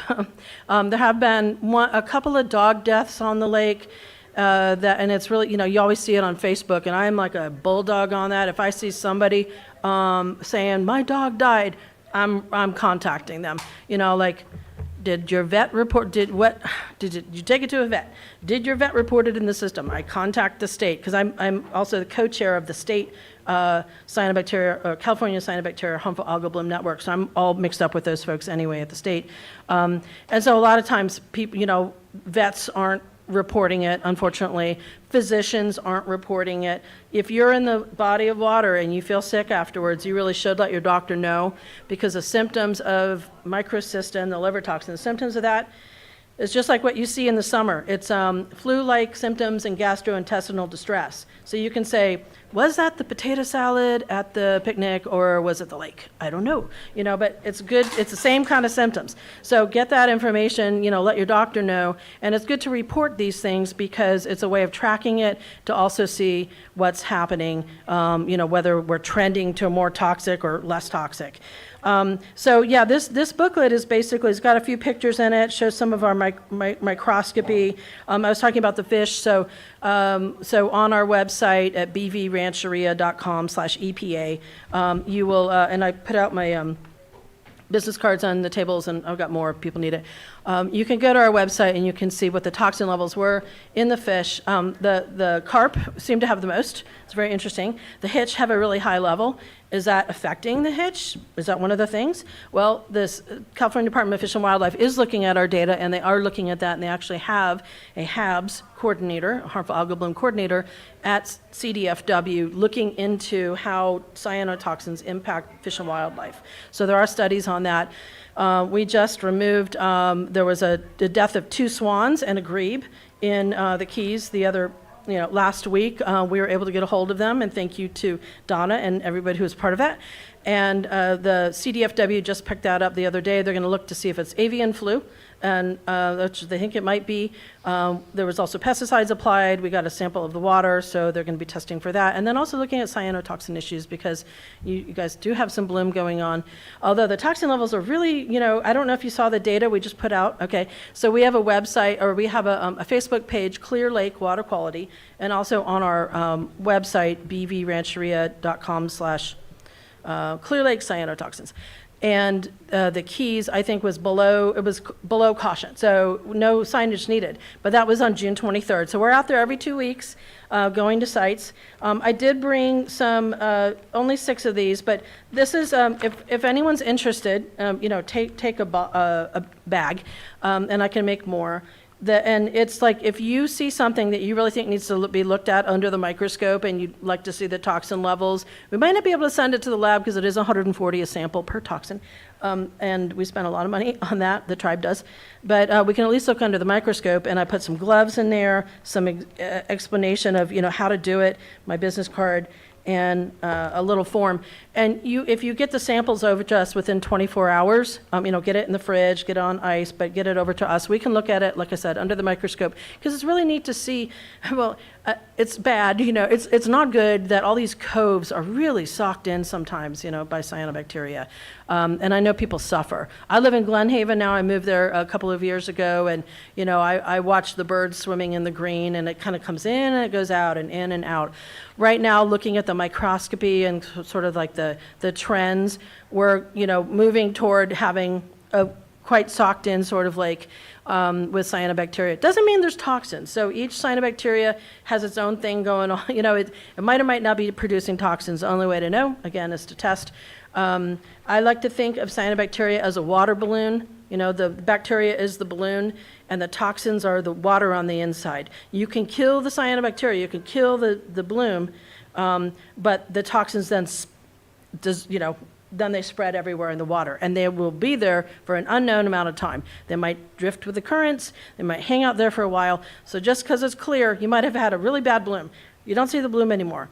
There have been a couple of dog deaths on the lake, and it's really, you always see it on Facebook, and I'm like a bulldog on that. If I see somebody saying, my dog died, I'm contacting them. Did your vet report, did you take it to a vet? Did your vet report it in the system? I contact the state, because I'm also the co-chair of the state cyanobacteria, California Cyanobacteria Harmful Algal Bloom Network, so I'm all mixed up with those folks anyway at the state. And so a lot of times, people, vets aren't reporting it, unfortunately. Physicians aren't reporting it. If you're in the body of water and you feel sick afterwards, you really should let your doctor know, because the symptoms of microcystin, the liver toxin, the symptoms of that is just like what you see in the summer. It's flu-like symptoms and gastrointestinal distress. So you can say, was that the potato salad at the picnic or was it the lake? I don't know, but it's good. It's the same kind of symptoms. So get that information, let your doctor know. And it's good to report these things because it's a way of tracking it, to also see what's happening, whether we're trending to more toxic or less toxic. So yeah, this booklet is basically, it's got a few pictures in it, shows some of our microscopy. I was talking about the fish, so on our website at bvrancheria.com/EPA, you will, and I put out my business cards on the tables, and I've got more if people need it. You can go to our website and you can see what the toxin levels were in the fish. The carp seem to have the most. It's very interesting. The hitch have a really high level. Is that affecting the hitch? Is that one of the things? Well, this California Department of Fish and Wildlife is looking at our data, and they are looking at that, and they actually have a HABs coordinator, a harmful algal bloom coordinator, at CDFW looking into how cyanotoxins impact fish and wildlife. So there are studies on that. We just removed, there was a death of 2 swans and a grebe in the Keys the other last week. We were able to get a hold of them, and thank you to Donna and everybody who was part of that. And the CDFW just picked that up the other day. They're going to look to see if it's avian flu, and they think it might be. There was also pesticides applied. We got a sample of the water, so they're going to be testing for that. And then also looking at cyanotoxin issues, because you guys do have some bloom going on. Although the toxin levels are really, I don't know if you saw the data we just put out. Okay, so we have a website, or we have a Facebook page, Clear Lake Water Quality, and also on our website, bvrancheria.com/Clear Lake cyanotoxins. And the Keys, I think, was below caution, so no signage needed. But that was on June 23rd. So we're out there every 2 weeks going to sites. I did bring some, only 6 of these, but this is, if anyone's interested, take a bag, and I can make more. And it's like, if you see something that you really think needs to be looked at under the microscope and you'd like to see the toxin levels, we might not be able to send it to the lab because it is 140 a sample per toxin. And we spend a lot of money on that, the tribe does. But we can at least look under the microscope, and I put some gloves in there, some explanation of how to do it, my business card, and a little form. And if you get the samples over to us within 24 hours, get it in the fridge, get it on ice, but get it over to us. We can look at it, like I said, under the microscope, because it's really neat to see. Well, it's bad, it's not good that all these coves are really socked in sometimes, by cyanobacteria. And I know people suffer. I live in Glen Haven now. I moved there a couple of years ago, and I watch the birds swimming in the green, and it kind of comes in and it goes out and in and out. Right now, looking at the microscopy and sort of like the trends, we're moving toward having a quite socked in sort of lake with cyanobacteria. It doesn't mean there's toxins. So each cyanobacteria has its own thing going on. It might or might not be producing toxins. The only way to know, again, is to test. I like to think of cyanobacteria as a water balloon. The bacteria is the balloon, and the toxins are the water on the inside. You can kill the cyanobacteria, you can kill the bloom, but the toxins then they spread everywhere in the water, and they will be there for an unknown amount of time. They might drift with the currents, they might hang out there for a while. So just because it's clear, you might have had a really bad bloom. You don't see the bloom anymore.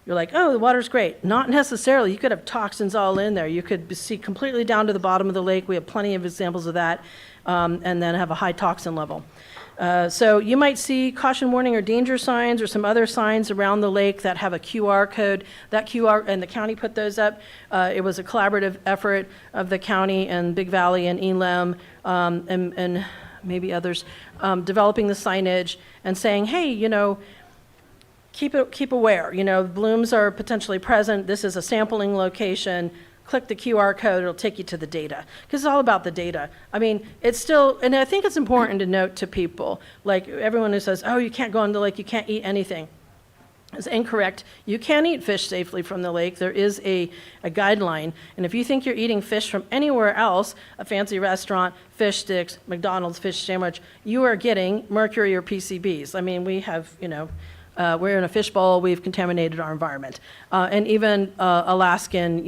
You're like, oh, the water's great. Not necessarily. You could have toxins all in there. You could see completely down to the bottom of the lake. We have plenty of examples of that, and then have a high toxin level. So you might see caution, warning, or danger signs, or some other signs around the lake that have a QR code. That QR, and the county put those up. It was a collaborative effort of the county and Big Valley and ELEM, and maybe others, developing the signage and saying, hey, keep aware. Blooms are potentially present. This is a sampling location. click the QR code, it'll take you to the data, because it's all about the data. I mean, it's still, and I think it's important to note to people, like everyone who says, oh, you can't go in the lake, you can't eat anything. It's incorrect. You can eat fish safely from the lake. There is a guideline. And if you think you're eating fish from anywhere else, a fancy restaurant, fish sticks, McDonald's fish sandwich, you are getting mercury or PCBs. I mean, we have, we're in a fish bowl. We've contaminated our environment. And even Alaskan,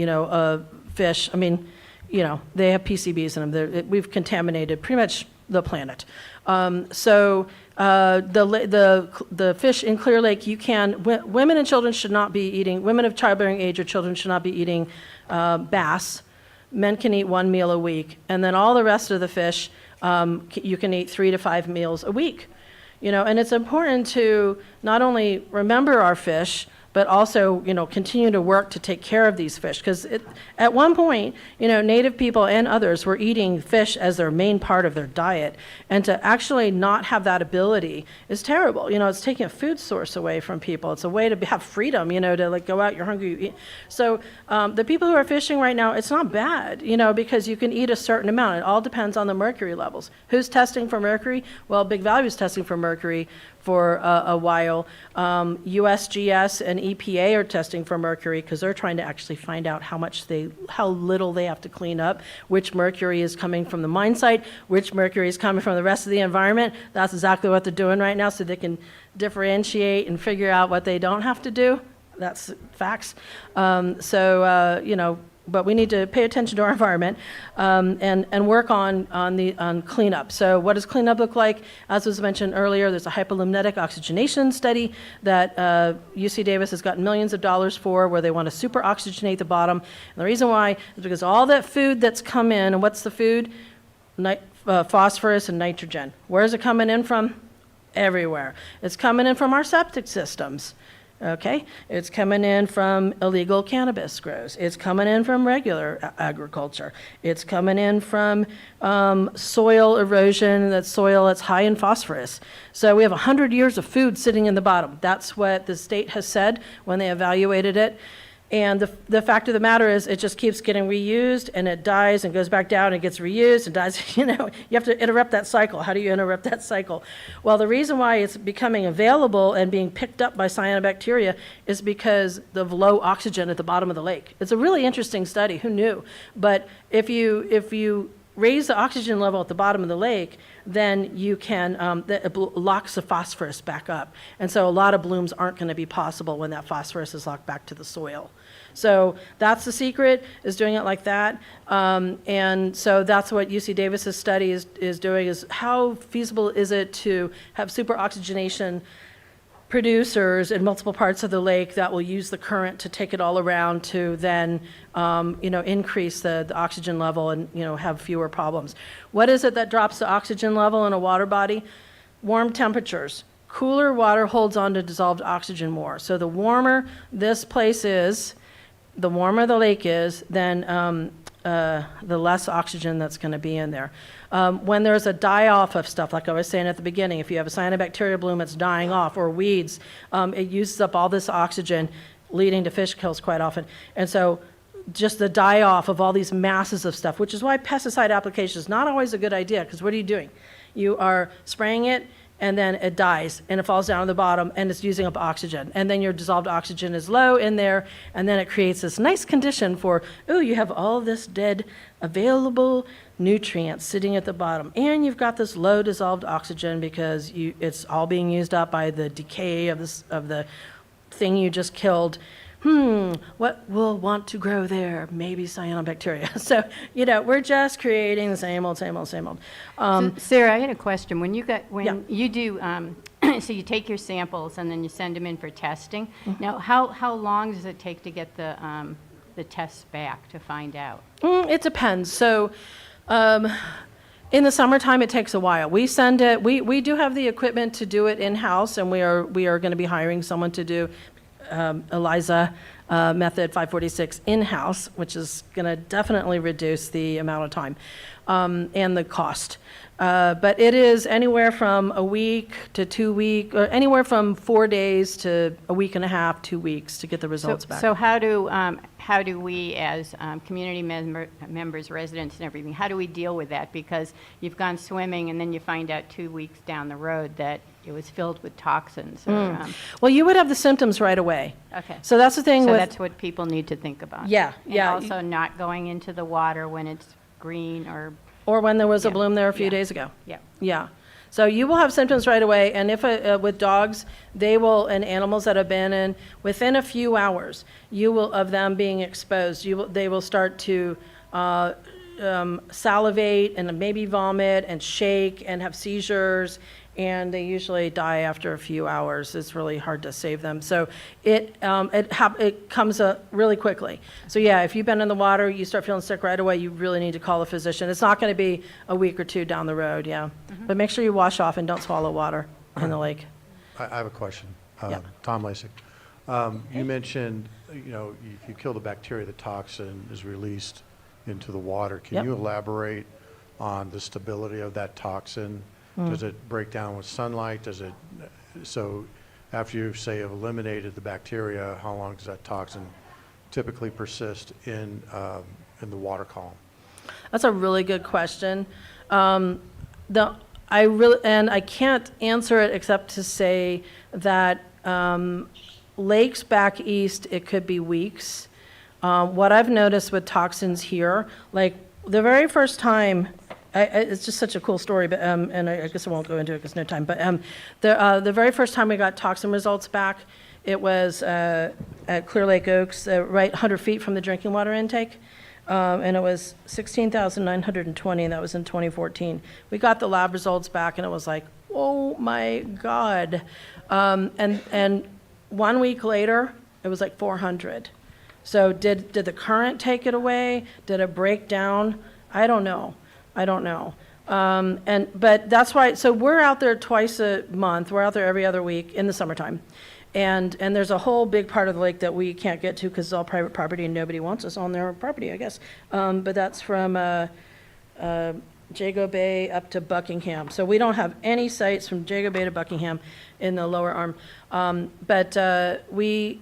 fish, I mean, they have PCBs in them. We've contaminated pretty much the planet. The fish in Clear Lake, women and children should not be eating, women of childbearing age or children should not be eating bass. Men can eat 1 meal a week. And then all the rest of the fish, you can eat 3 to 5 meals a week. And it's important to not only remember our fish, but also, continue to work to take care of these fish. Because at one point, Native people and others were eating fish as their main part of their diet. And to actually not have that ability is terrible. It's taking a food source away from people. It's a way to have freedom, to like go out, you're hungry, you eat. So the people who are fishing right now, it's not bad, because you can eat a certain amount. It all depends on the mercury levels. Who's testing for mercury? Well, Big Value is testing for mercury for a while. USGS and EPA are testing for mercury because they're trying to actually find out how little they have to clean up, which mercury is coming from the mine site, which mercury is coming from the rest of the environment. That's exactly what they're doing right now, so they can differentiate and figure out what they don't have to do. That's facts. But we need to pay attention to our environment and work on cleanup. So what does cleanup look like? As was mentioned earlier, there's a hypolumnetic oxygenation study that UC Davis has gotten millions of dollars for, where they want to super oxygenate the bottom. And the reason why is because all that food that's come in, and what's the food? Phosphorus and nitrogen. Where's it coming in from? Everywhere. It's coming in from our septic systems. Okay, it's coming in from illegal cannabis grows. It's coming in from regular agriculture. It's coming in from soil erosion, that soil that's high in phosphorus. So we have 100 years of food sitting in the bottom. That's what the state has said when they evaluated it. And the fact of the matter is, it just keeps getting reused, and it dies and goes back down and gets reused and dies. You have to interrupt that cycle. How do you interrupt that cycle? Well, the reason why it's becoming available and being picked up by cyanobacteria is because of low oxygen at the bottom of the lake. It's a really interesting study. Who knew? But if you raise the oxygen level at the bottom of the lake, then you can, it locks the phosphorus back up. And so a lot of blooms aren't going to be possible when that phosphorus is locked back to the soil. So that's the secret, is doing it like that. And so that's what UC Davis's study is doing, is how feasible is it to have super oxygenation producers in multiple parts of the lake that will use the current to take it all around to then, increase the oxygen level and, have fewer problems. What is it that drops the oxygen level in a water body? Warm temperatures. Cooler water holds on to dissolved oxygen more. So the warmer this place is, the warmer the lake is, then the less oxygen that's going to be in there. When there's a die-off of stuff, like I was saying at the beginning, if you have a cyanobacteria bloom that's dying off, or weeds, it uses up all this oxygen, leading to fish kills quite often. And so just the die-off of all these masses of stuff, which is why pesticide application is not always a good idea, because what are you doing? You are spraying it, and then it dies, and it falls down to the bottom, and it's using up oxygen. And then your dissolved oxygen is low in there, and then it creates this nice condition for, oh, you have all this dead available nutrients sitting at the bottom. And you've got this low dissolved oxygen because it's all being used up by the decay of the thing you just killed. What will want to grow there? Maybe cyanobacteria. So, we're just creating the same old. So, Sarah, I had a question. When you do, so you take your samples and then you send them in for testing. Mm-hmm. Now, how long does it take to get the tests back to find out? It depends. So, in the summertime, it takes a while. We send it. We do have the equipment to do it in-house, and we are going to be hiring someone to do. Eliza method 546 in-house, which is going to definitely reduce the amount of time and the cost. But it is anywhere from a week to 2 weeks, or anywhere from 4 days to a week and a half, 2 weeks to get the results back. So how do we, as community members, residents and everything, how do we deal with that? Because you've gone swimming and then you find out 2 weeks down the road that it was filled with toxins. Or, Well, you would have the symptoms right away. okay. So that's the thing So with. that's what people need to think about. Yeah, And yeah. also not going into the water when it's green Or when there was a Yeah, bloom there a few yeah, days ago. yeah. Yeah. So you will have symptoms right away, and if, with dogs, they will, and animals that have been in, within a few hours, you will, of them being exposed, they will start to salivate and maybe vomit and shake and have seizures, and they usually die after a few hours. It's really hard to save them. So it comes really quickly. So yeah, if you've been in the water, you start feeling sick right away, you really need to call a physician. It's not going to be a week or two down the road, yeah. But make sure you wash off and don't swallow water in the lake. I have a question. Yeah. Tom Lasik. You mentioned, if you kill the bacteria, the toxin is released into the water. Can Yep. you elaborate on the stability of that toxin? Does it break down with sunlight? So after you say have eliminated the bacteria, how long does that toxin typically persist in the water column? That's a really good question. I can't answer it except to say that lakes back east, it could be weeks. What I've noticed with toxins here, like the very first time, it's just such a cool story, but and I guess I won't go into it because no time. But the very first time we got toxin results back, it was at Clear Lake Oaks, right 100 feet from the drinking water intake. And it was 16,920, and that was in 2014. We got the lab results back, and it was like, oh my God. And 1 week later, it was like 400. So did the current take it away? Did it break down? I don't know. But that's why, so we're out there twice a month. We're out there every other week in the summertime. And there's a whole big part of the lake that we can't get to because it's all private property and nobody wants us on their property, I guess. But that's from Jago Bay up to Buckingham. So we don't have any sites from Jago Bay to Buckingham in the lower arm. But we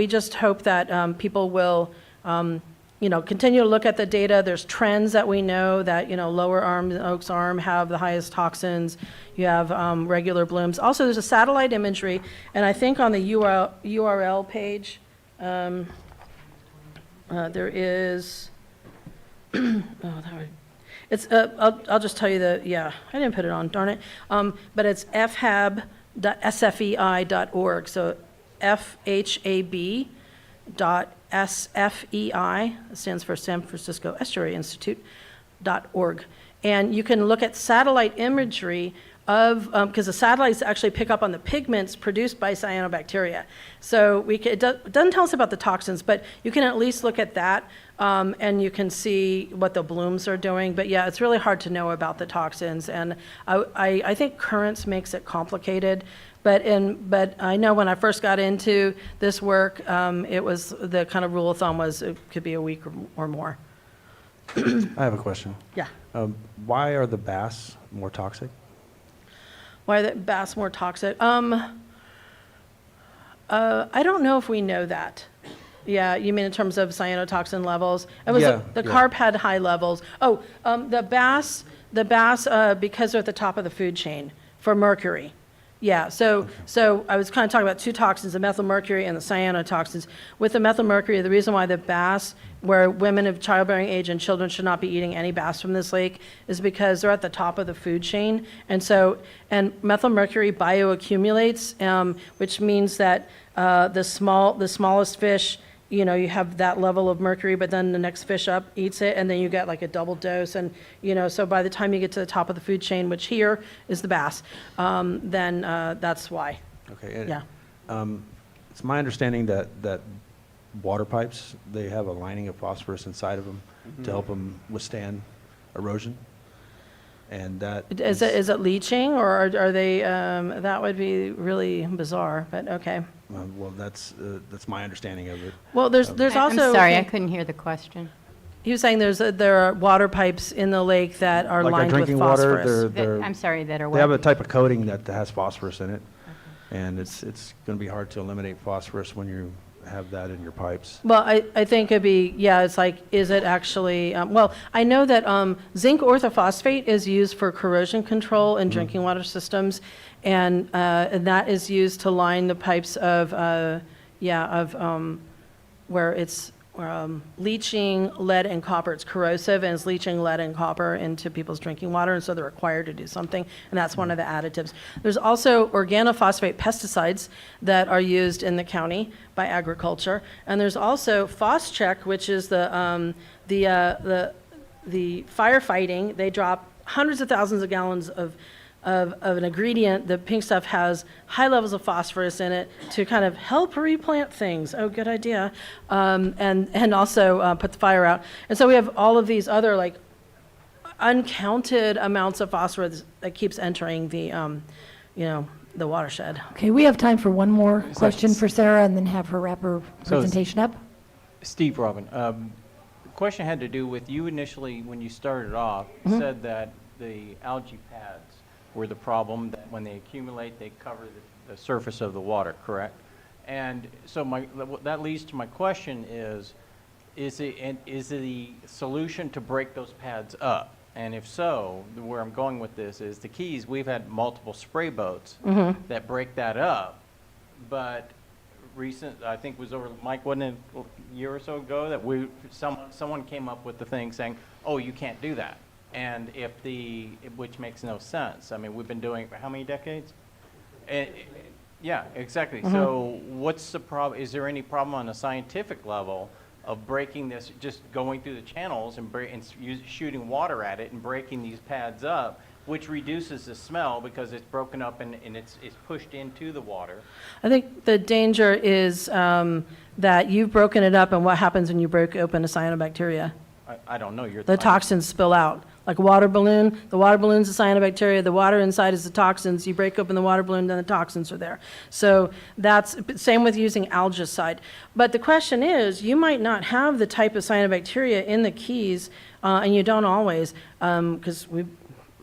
just hope that people will, continue to look at the data. There's trends that we know that, lower arm and Oaks Arm have the highest toxins. You have regular blooms. Also, there's a satellite imagery, and I think on the URL page, there is, I'll just tell you I didn't put it on, darn it. But it's fhab.sfei.org. So FHAB.SFEI, stands for San Francisco Estuary Institute.org. And you can look at satellite imagery of, because the satellites actually pick up on the pigments produced by cyanobacteria. So it doesn't tell us about the toxins, but you can at least look at that, and you can see what the blooms are doing. But yeah, it's really hard to know about the toxins, and I think currents makes it complicated. But I know when I first got into this work, it was the kind of rule of thumb was it could be a week or more. I have a question. Yeah. Why are the bass more toxic? Why are the bass more toxic? I don't know if we know that. Yeah, you mean in terms of cyanotoxin levels? It was the carp had high levels. The bass because they're at the top of the food chain for mercury. Yeah, so I was kind of talking about two toxins, the methylmercury and the cyanotoxins. With the methylmercury, the reason why the bass, where women of childbearing age and children should not be eating any bass from this lake, is because they're at the top of the food chain. And methylmercury bioaccumulates, which means that the smallest fish, you have that level of mercury, but then the next fish up eats it, and then you get like a double dose. And, so by the time you get to the top of the food chain, which here is the bass, then that's why. Okay. Yeah. It's my understanding that water pipes, they have a lining of phosphorus inside of them to help them withstand erosion. And that is it leaching, or are they, that would be really bizarre, but okay. Well, that's my understanding of it. Well, there's also. I'm sorry, I couldn't hear the question. He was saying there are water pipes in the lake that are Like our lined with drinking water, phosphorus. I'm sorry, that are they have a what? type of coating that has phosphorus in it, and it's going to be hard to eliminate phosphorus when you have that in your pipes. Well, I think it'd be, yeah, it's like, is it actually, well, I know that zinc orthophosphate is used for corrosion control in drinking water systems, and that is used to line the pipes of, where it's leaching lead and copper. It's corrosive, and it's leaching lead and copper into people's drinking water, and so they're required to do something, and that's one of the additives. There's also organophosphate pesticides that are used in the county by agriculture, and there's also PhosCheck, which is the firefighting. They drop hundreds of thousands of gallons of an ingredient. The pink stuff has high levels of phosphorus in it to kind of help replant things. Oh, good idea. And also put the fire out. And so we have all of these other like uncounted amounts of phosphorus that keeps entering the, the watershed. Okay, we have time for one more question for Sarah and then have her wrap her So- presentation up. Steve Robin, the question had to do with you initially, when you started off, said that the algae pads were the problem, that when they accumulate, they cover the surface of the water, correct? And so that leads to my question is the solution to break those pads up? And if so, where I'm going with this is the Keys, we've had multiple spray boats that break that up, but I think was over, Mike, wasn't it a year or so ago that someone came up with the thing saying, oh, you can't do that. And which makes no sense. I mean, we've been doing it for how many decades? Yeah, exactly. So what's the problem? Is there any problem on a scientific level of breaking this, just going through the channels and shooting water at it and breaking these pads up, which reduces the smell because it's broken up and it's pushed into the water? I think the danger is that you've broken it up, and what happens when you break open a cyanobacteria? I don't know. The toxins spill out. Like a water balloon, the water balloon's the cyanobacteria, the water inside is the toxins. You break open the water balloon, then the toxins are there. So that's same with using algicide. But the question is, you might not have the type of cyanobacteria in the Keys, and you don't always, because we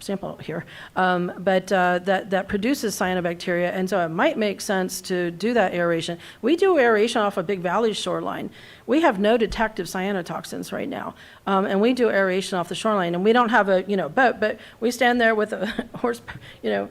sample here, but that produces cyanobacteria, and so it might make sense to do that aeration. We do aeration off a Big Valley shoreline. We have no detective cyanotoxins right now, and we do aeration off the shoreline, and we don't have a boat, but we stand there with a horse, a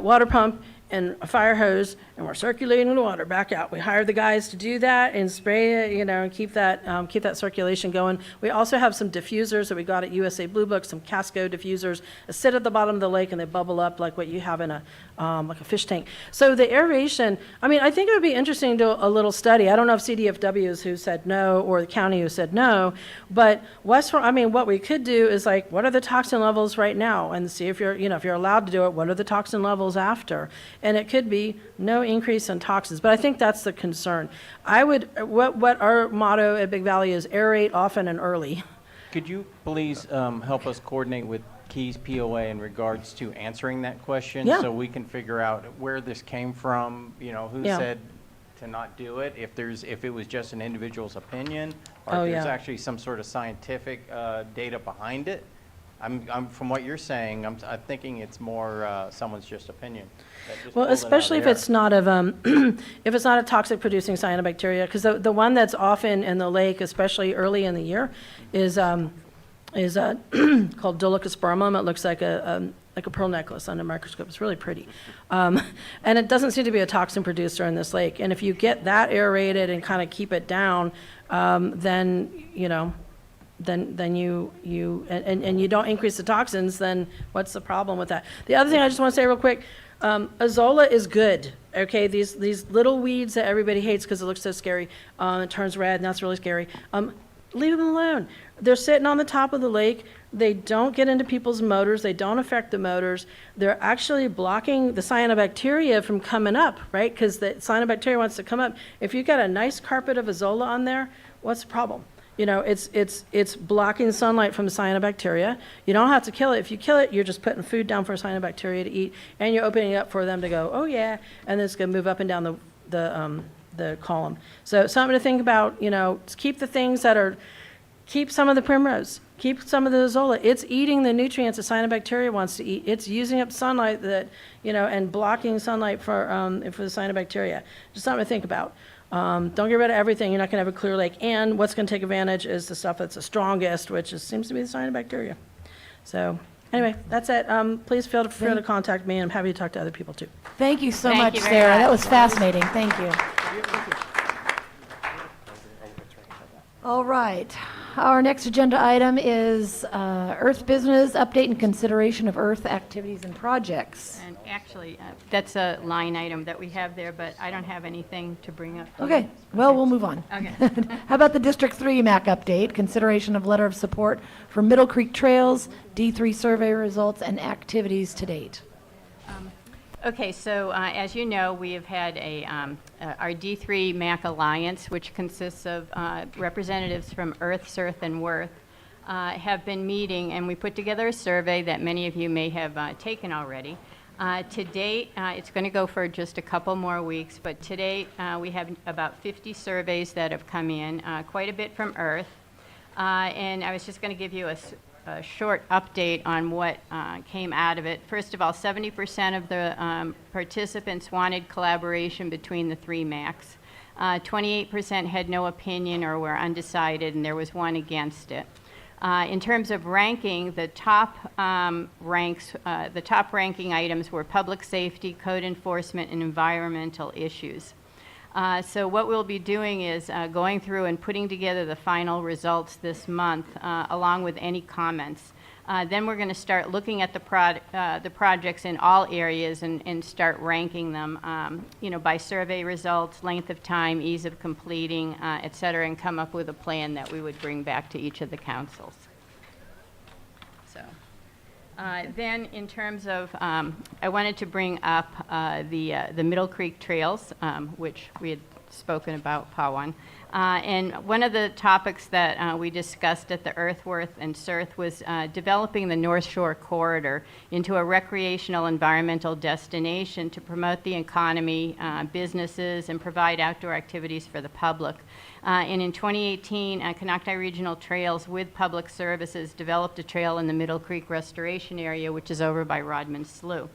water pump and a fire hose, and we're circulating the water back out. We hire the guys to do that and spray it, and keep that circulation going. We also have some diffusers that we got at USA Blue Book, some Casco diffusers that sit at the bottom of the lake and they bubble up like what you have in like a fish tank. So the aeration, I think it would be interesting to do a little study. I don't know if CDFW is who said no or the county who said no, but what we could do is like, what are the toxin levels right now, and see if you're allowed to do it, what are the toxin levels after? And it could be no increase in toxins, but I think that's the concern. What our motto at Big Valley is aerate often and early. Could you please help us coordinate with Keys POA in regards to answering that question? Yeah. So we can figure out where this came from, who said to not do it, if it was just an individual's opinion, or if there's actually some sort of scientific data behind it. From what you're saying, I'm thinking it's more someone's just opinion. Well, especially if it's not if it's not a toxic producing cyanobacteria, because the one that's often in the lake, especially early in the year, is called Dolichospermum. It looks like a pearl necklace under a microscope. It's really pretty, and it doesn't seem to be a toxin producer in this lake. And if you get that aerated and kind of keep it down, then you don't increase the toxins, then what's the problem with that? The other thing I just want to say real quick, Azolla is good, okay? These little weeds that everybody hates because it looks so scary, it turns red, and that's really scary. Leave them alone. They're sitting on the top of the lake. They don't get into people's motors. They don't affect the motors. They're actually blocking the cyanobacteria from coming up, right? Because the cyanobacteria wants to come up. If you've got a nice carpet of Azolla on there, what's the problem? It's blocking sunlight from the cyanobacteria. You don't have to kill it. If you kill it, you're just putting food down for cyanobacteria to eat, and you're opening it up for them to go, oh yeah, and then it's going to move up and down the column. So something to think about, keep the things that are, keep some of the primrose, keep some of the zola. It's eating the nutrients the cyanobacteria wants to eat. It's using up sunlight and blocking sunlight for the cyanobacteria. Just something to think about. Don't get rid of everything. You're not going to have a clear lake. And what's going to take advantage is the stuff that's the strongest, which seems to be the cyanobacteria. So anyway, that's it. Please feel free to contact me, and I'm happy to talk to other people too. Thank you so Thank much, you very Sarah. much. That was fascinating. Thank you. All right. Our next agenda item is Earth Business, update and consideration of Earth activities and projects. And actually, that's a line item that we have there, but I don't have anything to bring up. Okay, well, we'll move on. Okay. How about the District 3 MAC update, consideration of letter of support for Middle Creek Trails, D3 survey results, and activities to date? Okay, so as you know, we have had our D3 MAC Alliance, which consists of representatives from Earth, Surth, and Worth, have been meeting, and we put together a survey that many of you may have taken already. To date, it's going to go for just a couple more weeks, but to date, we have about 50 surveys that have come in, quite a bit from Earth. And I was just going to give you a short update on what came out of it. First of all, 70% of the participants wanted collaboration between the three MACs. 28% had no opinion or were undecided, and there was one against it. In terms of ranking, the top ranking items were public safety, code enforcement, and environmental issues. So what we'll be doing is going through and putting together the final results this month, along with any comments. Then we're going to start looking at the projects in all areas and start ranking them, by survey results, length of time, ease of completing, et cetera, and come up with a plan that we would bring back to each of the councils. So. Then in terms of, I wanted to bring up the Middle Creek Trails, which we had spoken about, Pawan. And one of the topics that we discussed at the Earth, Worth, and Surth was developing the North Shore Corridor into a recreational environmental destination to promote the economy, businesses, and provide outdoor activities for the public. And in 2018, Konocti Regional Trails with Public Services developed a trail in the Middle Creek Restoration Area, which is over by Rodman Slough.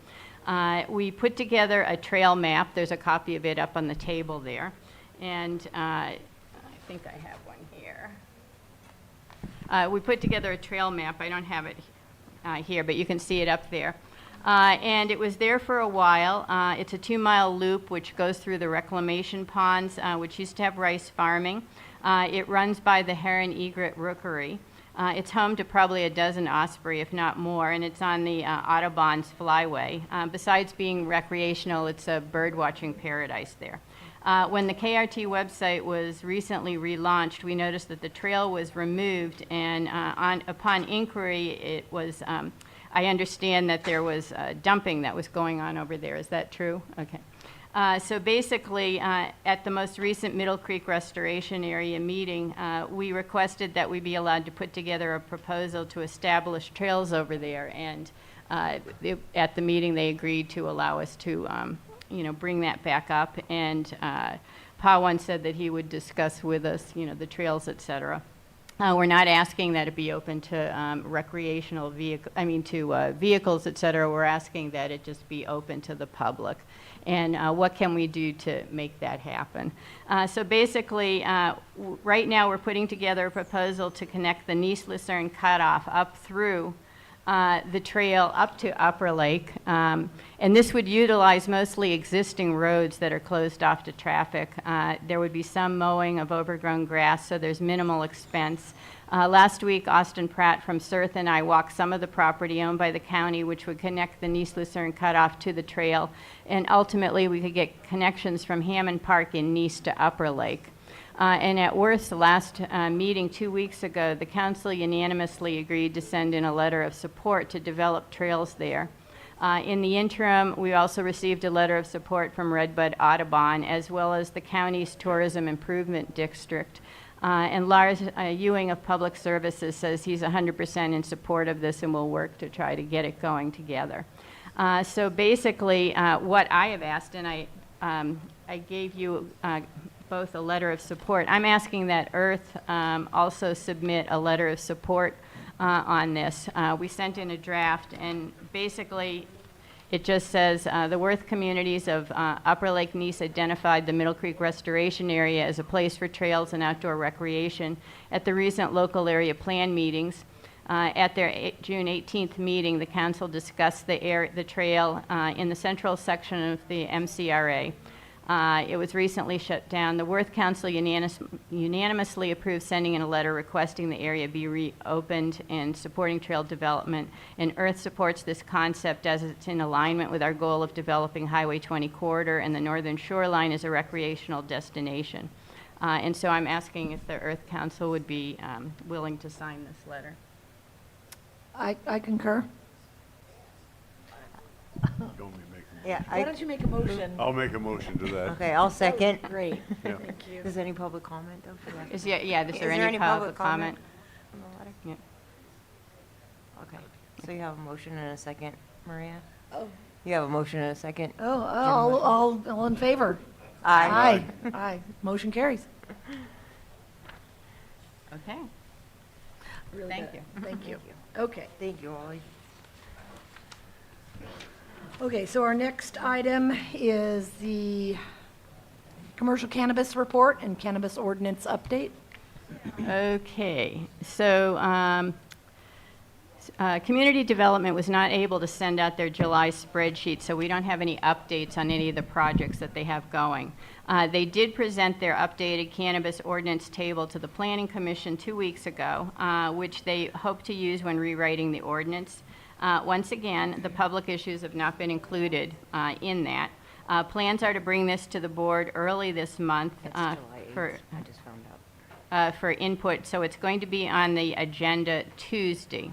We put together a trail map. There's a copy of it up on the table there. And I think I have one here. We put together a trail map. I don't have it here, but you can see it up there. And it was there for a while. It's a 2-mile loop which goes through the reclamation ponds, which used to have rice farming. It runs by the Heron Egret Rookery. It's home to probably a dozen osprey, if not more, and it's on the Audubon's Flyway. Besides being recreational, it's a bird watching paradise there. When the KRT website was recently relaunched, we noticed that the trail was removed, and upon inquiry, it was, I understand that there was dumping that was going on over there. Is that true? Okay. So basically, at the most recent Middle Creek Restoration Area meeting, we requested that we be allowed to put together a proposal to establish trails over there, and at the meeting, they agreed to allow us to bring that back up, and Pawan said that he would discuss with us, the trails, et cetera. We're not asking that it be open to recreational vehicles, et cetera. We're asking that it just be open to the public. And what can we do to make that happen? So basically, right now we're putting together a proposal to connect the Nice Lucerne cutoff up through the trail up to Upper Lake, and this would utilize mostly existing roads that are closed off to traffic. There would be some mowing of overgrown grass, so there's minimal expense. Last week, Austin Pratt from Surth and I walked some of the property owned by the county, which would connect the Nice Lucerne cutoff to the trail, and ultimately we could get connections from Hammond Park in Nice to Upper Lake. And at Worth's last meeting 2 weeks ago, the council unanimously agreed to send in a letter of support to develop trails there. In the interim, we also received a letter of support from Redbud Audubon, as well as the county's Tourism Improvement District. And Lars Ewing of Public Services says he's 100% in support of this and will work to try to get it going together. So basically, what I have asked, and I gave you both a letter of support. I'm asking that Earth also submit a letter of support on this. We sent in a draft, and basically, it just says, the Worth communities of Upper Lake Nease identified the Middle Creek Restoration Area as a place for trails and outdoor recreation at the recent local area plan meetings. At their June 18th meeting, the council discussed the trail in the central section of the MCRA. It was recently shut down. The Worth Council unanimously approved sending in a letter requesting the area be reopened and supporting trail development. And Earth supports this concept as it's in alignment with our goal of developing Highway 20 corridor and the northern shoreline as a recreational destination. And so I'm asking if the Earth Council would be willing to sign this letter. I concur. Yeah, Why don't you make a motion? I'll make a motion to that. Okay, I'll second. Great. Yeah. Thank you. Is there any public comment though for that? Is there any public comment? on the letter? Yeah. Okay, so you have a motion and a second, Maria? Oh. You have a motion and a second? Oh, all in favor? Aye. Aye. Aye. Motion carries. Okay. Really Thank good. you. Thank you. Okay. Thank you, Ollie. Okay, so our next item is the commercial cannabis report and cannabis ordinance update. Okay, so Community Development was not able to send out their July spreadsheet, so we don't have any updates on any of the projects that they have going. They did present their updated cannabis ordinance table to the Planning Commission 2 weeks ago, which they hope to use when rewriting the ordinance. Once again, the public issues have not been included in that. Plans are to bring this to the board early this month for input, so it's going to be on the agenda Tuesday.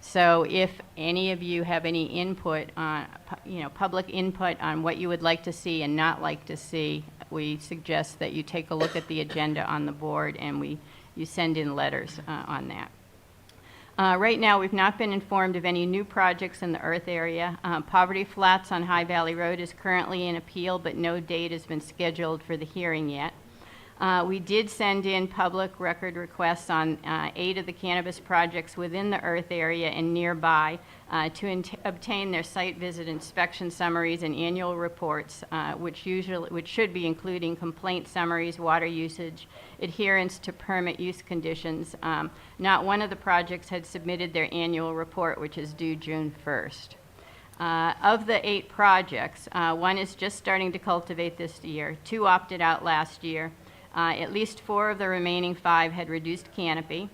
So if any of you have any input on, public input on what you would like to see and not like to see, we suggest that you take a look at the agenda on the board and you send in letters on that. Right now, we've not been informed of any new projects in the Earth area. Poverty Flats on High Valley Road is currently in appeal, but no date has been scheduled for the hearing yet. We did send in public record requests on 8 of the cannabis projects within the Earth area and nearby to obtain their site visit inspection summaries and annual reports, which should be including complaint summaries, water usage, adherence to permit use conditions. Not one of the projects had submitted their annual report, which is due June 1st. Of the 8 projects, one is just starting to cultivate this year. 2 opted out last year. At least 4 of the remaining 5 had reduced canopy.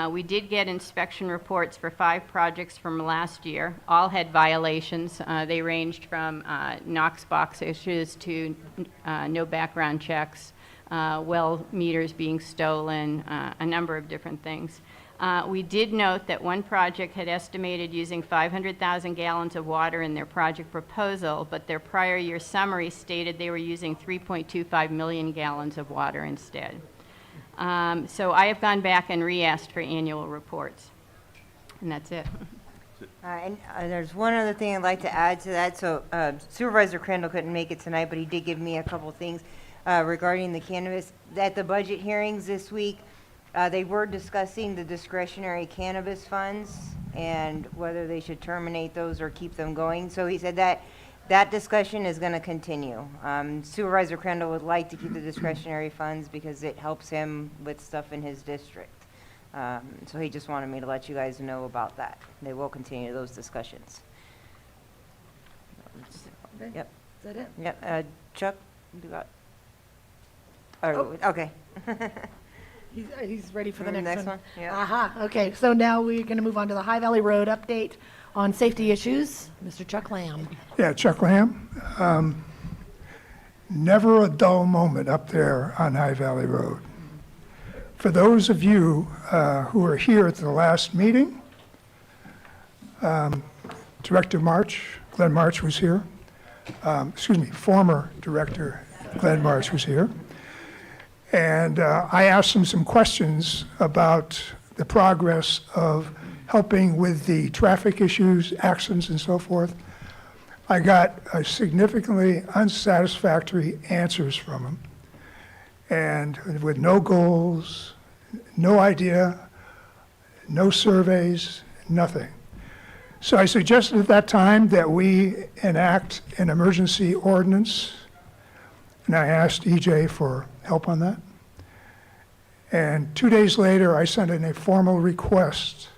We did get inspection reports for 5 projects from last year. All had violations. They ranged from Knox box issues to no background checks, well meters being stolen, a number of different things. We did note that one project had estimated using 500,000 gallons of water in their project proposal, but their prior year summary stated they were using 3.25 million gallons of water instead. So I have gone back and re-asked for annual reports, and that's it. And there's one other thing I'd like to add to that. So Supervisor Crandall couldn't make it tonight, but he did give me a couple things regarding the cannabis. At the budget hearings this week, they were discussing the discretionary cannabis funds and whether they should terminate those or keep them going. So he said that discussion is going to continue. Supervisor Crandall would like to keep the discretionary funds because it helps him with stuff in his district. So he just wanted me to let you guys know about that. They will continue those discussions. Okay. Yep. Is that it? Yep. Chuck, you got? Oh. Okay. He's ready for the Remember next the one. next one? Yeah. Aha, okay, so now we're going to move on to the High Valley Road update on safety issues. Mr. Chuck Lamb. Yeah, Chuck Lamb. Never a dull moment up there on High Valley Road. For those of you who were here at the last meeting, Director March, Glenn March was here. Former Director Glenn March was here. And I asked him some questions about the progress of helping with the traffic issues, accidents and so forth. I got significantly unsatisfactory answers from them, and with no goals, no idea, no surveys, nothing. So I suggested at that time that we enact an emergency ordinance, and I asked EJ for help on that. And 2 days later, I sent in a formal request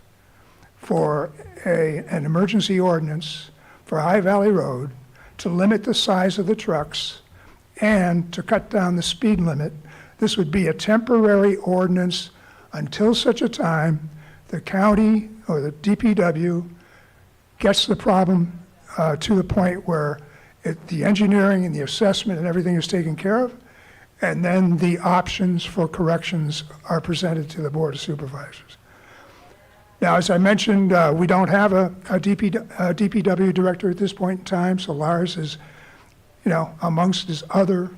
for an emergency ordinance for High Valley Road to limit the size of the trucks and to cut down the speed limit. This would be a temporary ordinance until such a time the county or the DPW gets the problem to the point where the engineering and the assessment and everything is taken care of, and then the options for corrections are presented to the Board of Supervisors. Now, as I mentioned, we don't have a DPW director at this point in time, so Lars is, amongst his other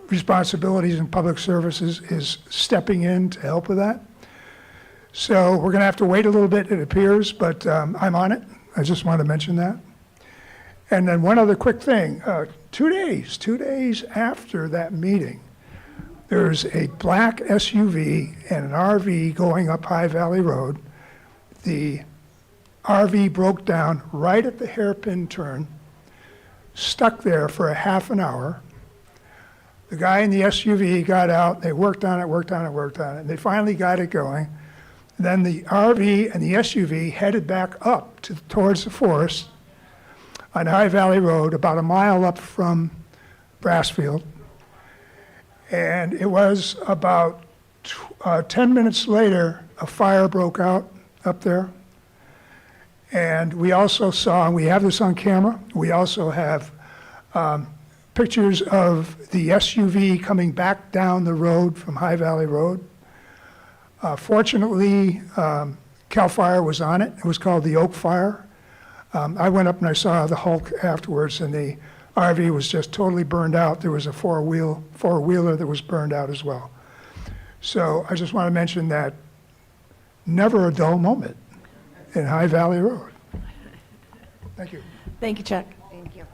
responsibilities in public services, is stepping in to help with that. So we're going to have to wait a little bit, it appears, but I'm on it. I just wanted to mention that. And then one other quick thing. 2 days after that meeting, there's a black SUV and an RV going up High Valley Road. The RV broke down right at the hairpin turn, stuck there for a half an hour. The guy in the SUV got out, they worked on it, and they finally got it going. Then the RV and the SUV headed back up towards the forest on High Valley Road, about a mile up from Brassfield. And it was about 10 minutes later, a fire broke out up there. And we also saw, and we have this on camera, we also have pictures of the SUV coming back down the road from High Valley Road. Fortunately, CAL FIRE was on it. It was called the Oak Fire. I went up and I saw the Hulk afterwards, and the RV was just totally burned out. There was a four-wheeler that was burned out as well. So I just want to mention that never a dull moment in High Valley Road. Thank you. Thank you, Chuck. Thank you.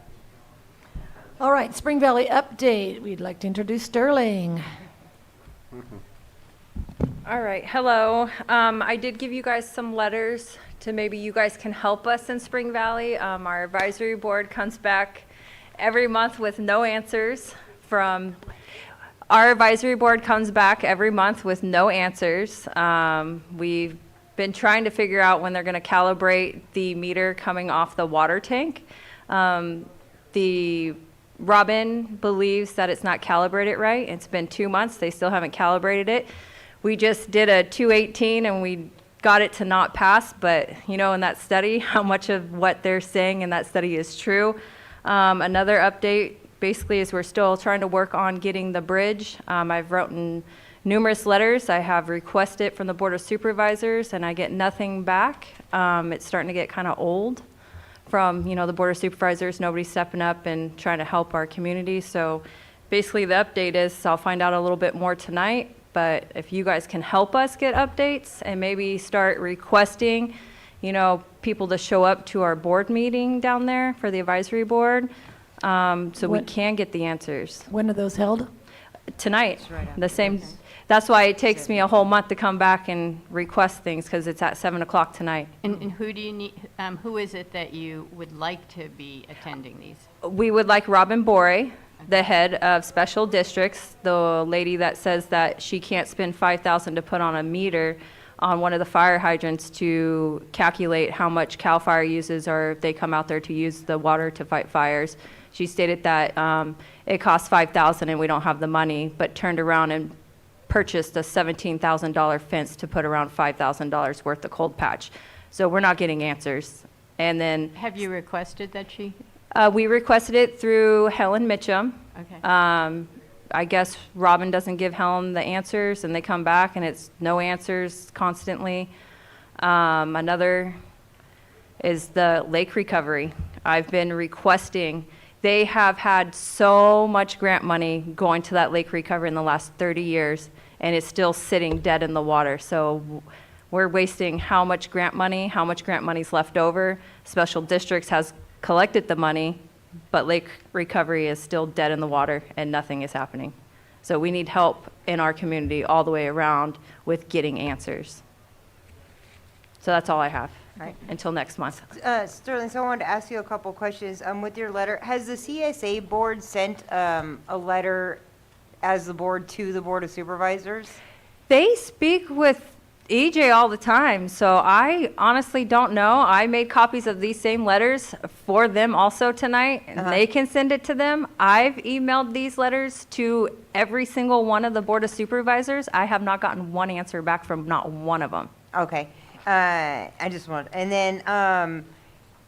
All right, Spring Valley update. We'd like to introduce Sterling. All right, hello. I did give you guys some letters to maybe you guys can help us in Spring Valley. Our advisory board comes back every month with no answers from, our advisory board comes back every month with no answers. We've been trying to figure out when they're going to calibrate the meter coming off the water tank. The Robin believes that it's not calibrated right. It's been 2 months. They still haven't calibrated it. We just did a 218 and we got it to not pass, but in that study, how much of what they're saying in that study is true. Another update basically is we're still trying to work on getting the bridge. I've written numerous letters. I have requested from the Board of Supervisors and I get nothing back. It's starting to get kind of old from, the Board of Supervisors. Nobody's stepping up and trying to help our community. So basically the update is I'll find out a little bit more tonight. But if you guys can help us get updates and maybe start requesting, people to show up to our board meeting down there for the advisory board, so we can get the answers. When are those held? Tonight, the same. That's why it takes me a whole month to come back and request things, because it's at 7 o'clock tonight. And who do you need, who is it that you would like to be attending these? We would like Robin Borey, the head of special districts, the lady that says that she can't spend $5,000 to put on a meter on one of the fire hydrants to calculate how much CAL FIRE uses, or if they come out there to use the water to fight fires. She stated that it costs $5,000 and we don't have the money, but turned around and purchased a $17,000 fence to put around $5,000 worth of cold patch. So we're not getting answers. And then Have you requested that she? we requested it through Helen Mitchum. Okay. I guess Robin doesn't give Helen the answers, and they come back, and it's no answers constantly. Another is the lake recovery. I've been requesting. They have had so much grant money going to that lake recovery in the last 30 years, and it's still sitting dead in the water. So we're wasting how much grant money's left over. Special Districts has collected the money, but lake recovery is still dead in the water and nothing is happening. So we need help in our community all the way around with getting answers. So that's all I have. All right. Until next month. Sterling, so I wanted to ask you a couple questions. With your letter, has the CSA board sent a letter as the board to the Board of Supervisors? They speak with EJ all the time, so I honestly don't know. I made copies of these same letters for them also tonight, and they can send it to them. I've emailed these letters to every single one of the Board of Supervisors. I have not gotten one answer back from not one of them. Okay. I just want, and then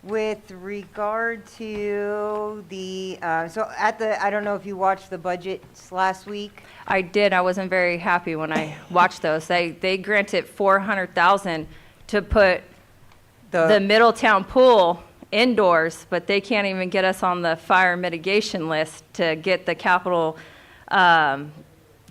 with regard to the, so at the, I don't know if you watched the budgets last week. I did. I wasn't very happy when I watched those. They granted $400,000 to put the Middletown pool indoors, but they can't even get us on the fire mitigation list to get the capital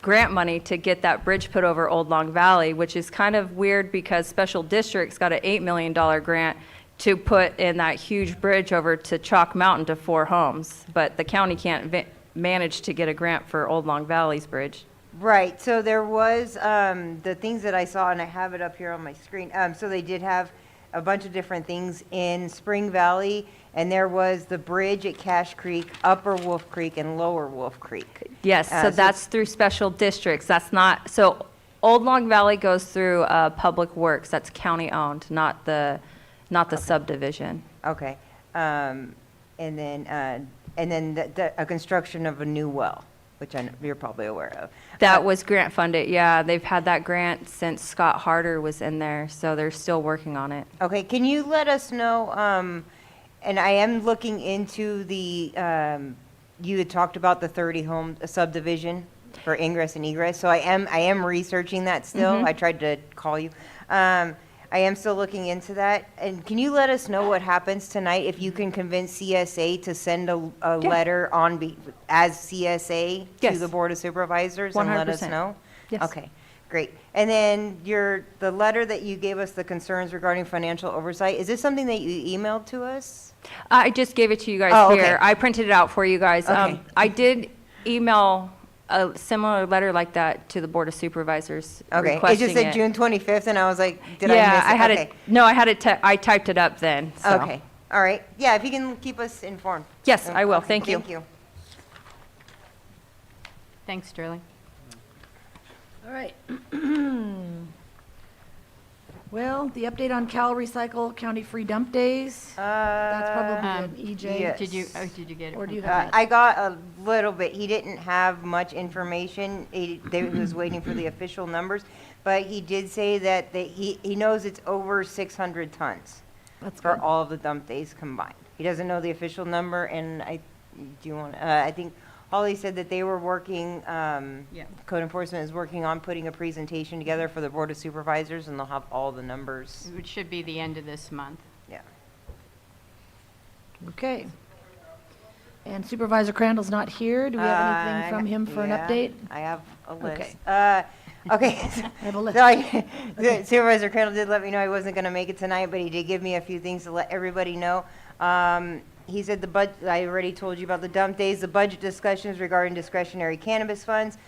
grant money to get that bridge put over Old Long Valley, which is kind of weird because Special Districts got an $8 million grant to put in that huge bridge over to Chalk Mountain to 4 homes, but the county can't manage to get a grant for Old Long Valley's bridge. Right, so there was, the things that I saw, and I have it up here on my screen, so they did have a bunch of different things in Spring Valley, and there was the bridge at Cache Creek, Upper Wolf Creek, and Lower Wolf Creek. Yes, so that's through Special Districts. That's not, so Old Long Valley goes through Public Works. That's county-owned, not the subdivision. Okay, and then a construction of a new well, which I know you're probably aware of. That was grant funded, yeah. They've had that grant since Scott Harder was in there, so they're still working on it. Okay, can you let us know, and I am looking into the, you had talked about the 30-home subdivision for ingress and egress, so I am researching that still. Mhm. I tried to call you. I am still looking into that. And can you let us know what happens tonight if you can convince CSA to send a letter as CSA to Yes. the Board of Supervisors and let us 100%. know? Yes. Okay, great. And then the letter that you gave us, the concerns regarding financial oversight, is this something that you emailed to us? I just gave it to you guys Oh, here. okay. I printed it out for you guys. Okay. I did email a similar letter like that to the Board of Supervisors Okay, it requesting just said June 25th, and I was like, did I miss it? Yeah, I had Okay. it, no, I had it, I typed it up then, so. Okay, all right. Yeah, if you can keep us informed. Yes, I will. Okay, Thank you. Thank you. Thanks, Sterling. All right. Well, the update on Cal Recycle County Free Dump Days, that's probably an EJ. yes. Did you get it? Or do you from- have it? I got a little bit. He didn't have much information. He was waiting for the official numbers, but he did say that he knows it's over 600 tons That's for good. all of the dump days combined. He doesn't know the official number, and I think Holly said that they were working, code enforcement is working on putting a presentation together for the Board of Supervisors, and they'll have all the numbers. It should be the end of this month. Yeah. Okay. And Supervisor Crandall's not here. Do we have anything from him for an Yeah, update? I have a list. Okay. Okay. I have a list. So Supervisor Crandall did let me know he wasn't going to make it tonight, but he did give me a few things to let everybody know. He said the budget, I already told you about the dump days, the budget discussions regarding discretionary cannabis funds.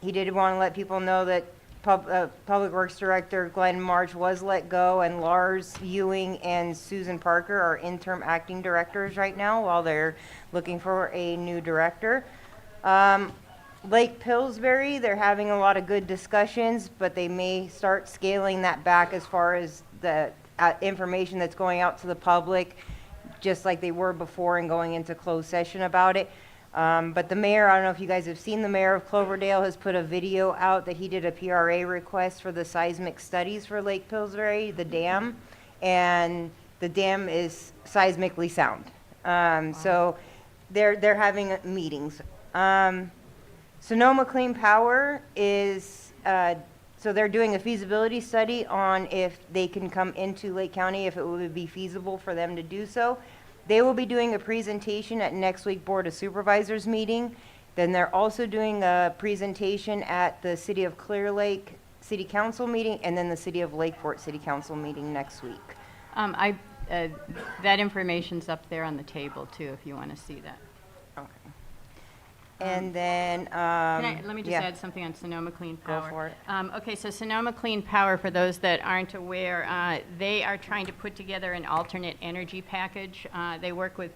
He did want to let people know that Public Works Director Glenn March was let go, and Lars Ewing and Susan Parker are interim acting directors right now while they're looking for a new director. Lake Pillsbury, they're having a lot of good discussions, but they may start scaling that back as far as the information that's going out to the public, just like they were before and going into closed session about it. But the mayor, I don't know if you guys have seen, the mayor of Cloverdale has put a video out that he did a PRA request for the seismic studies for Lake Pillsbury, the dam, and the dam is seismically sound. So they're having meetings. Sonoma Clean Power is, so they're doing a feasibility study on if they can come into Lake County, if it would be feasible for them to do so. They will be doing a presentation at next week Board of Supervisors meeting. Then they're also doing a presentation at the City of Clear Lake City Council meeting, and then the City of Lakeport City Council meeting next week. That information's up there on the table too, if you want to see that. Okay. And then, Let me just yeah. add something on Sonoma Clean Go Power. for it. Okay, so Sonoma Clean Power, for those that aren't aware, they are trying to put together an alternate energy package. They work with,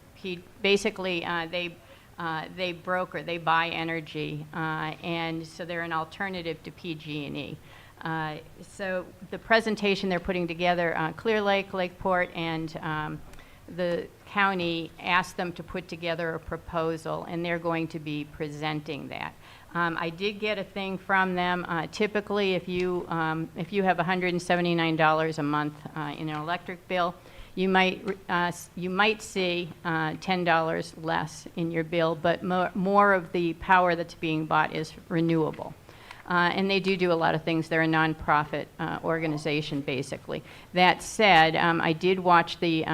basically, they broker, they buy energy, and so they're an alternative to PG&E. So the presentation they're putting together, Clear Lake, Lakeport, and the county asked them to put together a proposal, and they're going to be presenting that. I did get a thing from them. Typically, if you have $179 a month in an electric bill, you might see $10 less in your bill, but more of the power that's being bought is renewable. And they do a lot of things. They're a nonprofit organization, basically. That said, I did watch the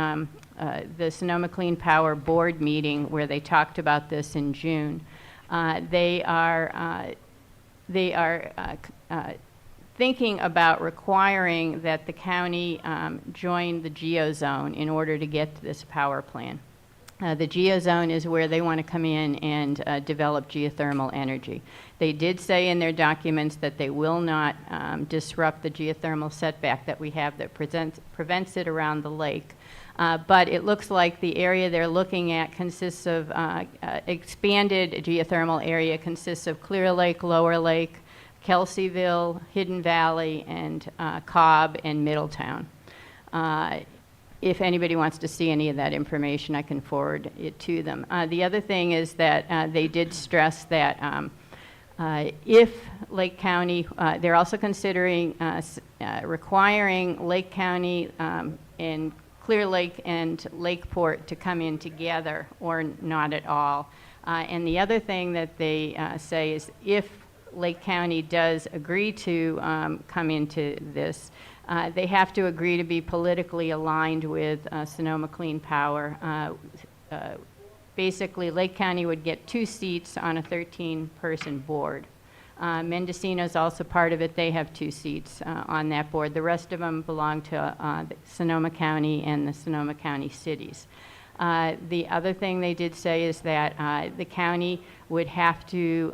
Sonoma Clean Power board meeting where they talked about this in June. They are thinking about requiring that the county join the GeoZone in order to get to this power plan. The GeoZone is where they want to come in and develop geothermal energy. They did say in their documents that they will not disrupt the geothermal setback that we have that prevents it around the lake. But it looks like the area they're looking at consists of expanded geothermal area consists of Clear Lake, Lower Lake, Kelseyville, Hidden Valley, and Cobb and Middletown. If anybody wants to see any of that information, I can forward it to them. The other thing is that they did stress that if Lake County, they're also considering requiring Lake County and Clear Lake and Lakeport to come in together or not at all. And the other thing that they say is if Lake County does agree to come into this, they have to agree to be politically aligned with Sonoma Clean Power. Basically, Lake County would get 2 seats on a 13-person board. Mendocino's also part of it. They have 2 seats on that board. The rest of them belong to Sonoma County and the Sonoma County cities. The other thing they did say is that the county would have to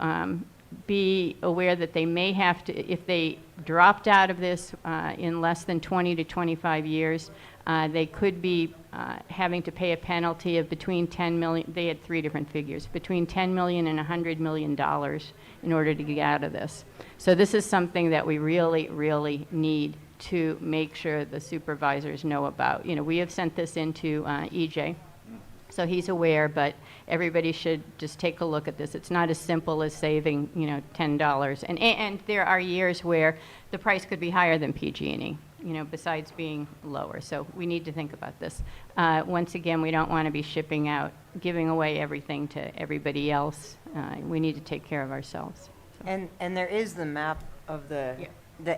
be aware that they may have to, if they dropped out of this in less than 20 to 25 years, they could be having to pay a penalty of between $10 million, they had 3 different figures, between $10 million and $100 million in order to get out of this. So this is something that we really, really need to make sure the supervisors know about. You know, we have sent this into EJ, so he's aware, but everybody should just take a look at this. It's not as simple as saving, you know, $10. And there are years where the price could be higher than PG&E, you know, besides being lower. So we need to think about this. Once again, we don't want to be shipping out, giving away everything to everybody else. We need to take care of ourselves. So. And there is the map of the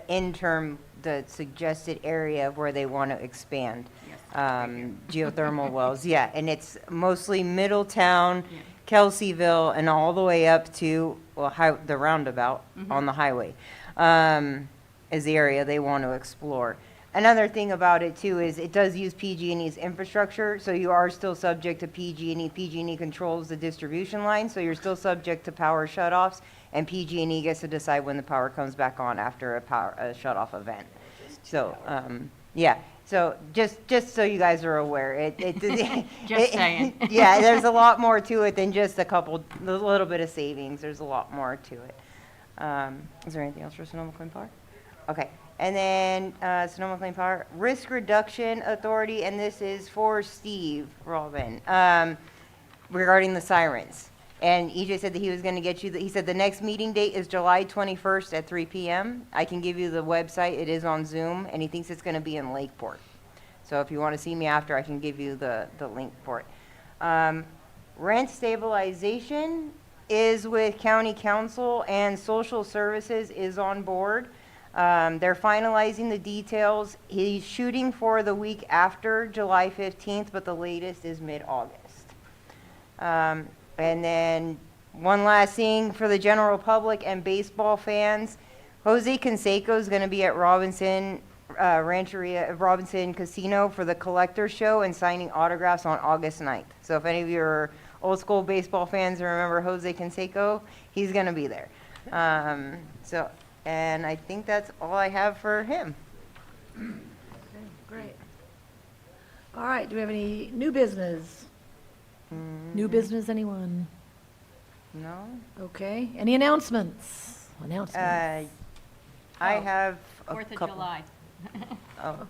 interim, the suggested area of where they want to expand. Geothermal wells, yeah, and it's mostly Middletown, Kelseyville, and all the way up to, well, the roundabout on the highway, is the area they want to explore. Another thing about it too is it does use PG&E's infrastructure, so you are still subject to PG&E. PG&E controls the distribution line, so you're still subject to power shutoffs, and PG&E gets to decide when the power comes back on after a shutoff event. So, yeah. So just so you guys are aware, Just saying. Yeah, there's a lot more to it than just a little bit of savings. There's a lot more to it. Is there anything else for Sonoma Clean Power? Okay, and then Sonoma Clean Power Risk Reduction Authority, and this is for Steve Robin regarding the sirens. And EJ said that he was going to get you, he said the next meeting date is July 21st at 3 p.m. I can give you the website. It is on Zoom, and he thinks it's going to be in Lakeport. So if you want to see me after, I can give you the link for it. Rent stabilization is with County Council, and Social Services is on board. They're finalizing the details. He's shooting for the week after July 15th, but the latest is mid-August. And then one last thing for the general public and baseball fans, Jose Canseco is going to be at Robinson Rancheria, Robinson Casino for the collector show and signing autographs on August 9th. So if any of you are old school baseball fans and remember Jose Canseco, he's going to be there. And I think that's all I have for him. Great. All right, do we have any new business? New business, anyone? No. Okay, any announcements? Announcements. I have a 4th of couple. July. Oh.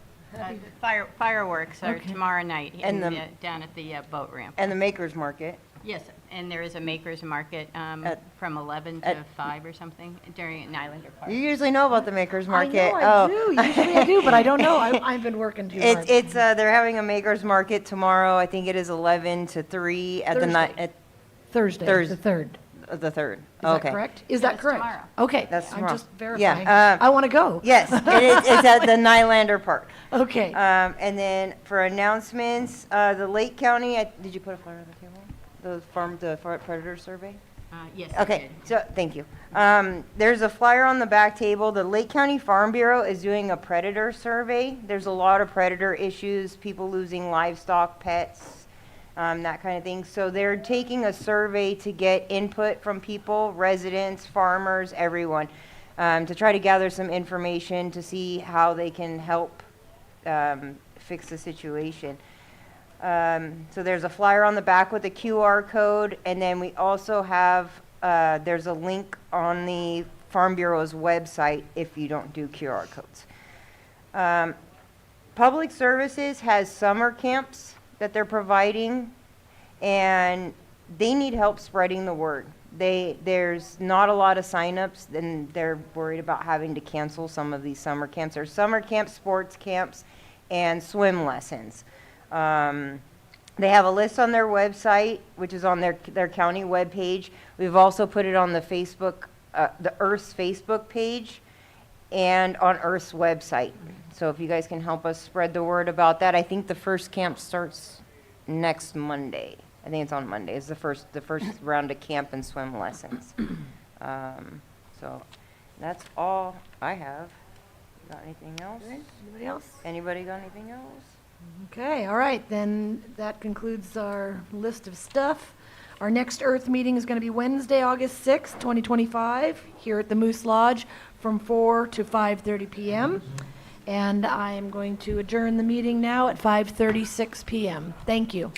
Fireworks are Okay. tomorrow night And down at the boat ramp. And the Makers Market. Yes, and there is a makers market from 11 to 5 or something during Nylander Park. You usually know about the Makers Market. I know I do, usually I do, but I don't know. I've been working too hard. They're having a Makers Market tomorrow. I think it is 11 to 3 at the night. Thursday, the 3rd. The 3rd. Is that correct? Is that correct? tomorrow. Okay, That's I'm tomorrow. just verifying. Yeah, I want to go. Yes, it's at the Nylander Park. Okay. And then for announcements, the Lake County, did you put a flyer on the table? The predator survey? Yes, I Okay, did. so, thank you. There's a flyer on the back table. The Lake County Farm Bureau is doing a predator survey. There's a lot of predator issues, people losing livestock, pets, that kind of thing. So they're taking a survey to get input from people, residents, farmers, everyone, to try to gather some information to see how they can help fix the situation. So there's a flyer on the back with a QR code, and then we also have, there's a link on the Farm Bureau's website if you don't do QR codes. Public Services has summer camps that they're providing, and they need help spreading the word. There's not a lot of signups, and they're worried about having to cancel some of these summer camps. There's summer camps, sports camps, and swim lessons. They have a list on their website, which is on their county webpage. We've also put it on the Facebook, the Earth's Facebook page, and on Earth's website. So if you guys can help us spread the word about that, I think the first camp starts next Monday. I think it's on Monday. It's the first round of camp and swim lessons. So that's all I have. Got anything else? Anybody else? Anybody got anything else? Okay, all right, then that concludes our list of stuff. Our next Earth meeting is going to be Wednesday, August 6th, 2025, here at the Moose Lodge from 4 to 5:30 p.m. And I am going to adjourn the meeting now at 5:36 p.m. Thank you.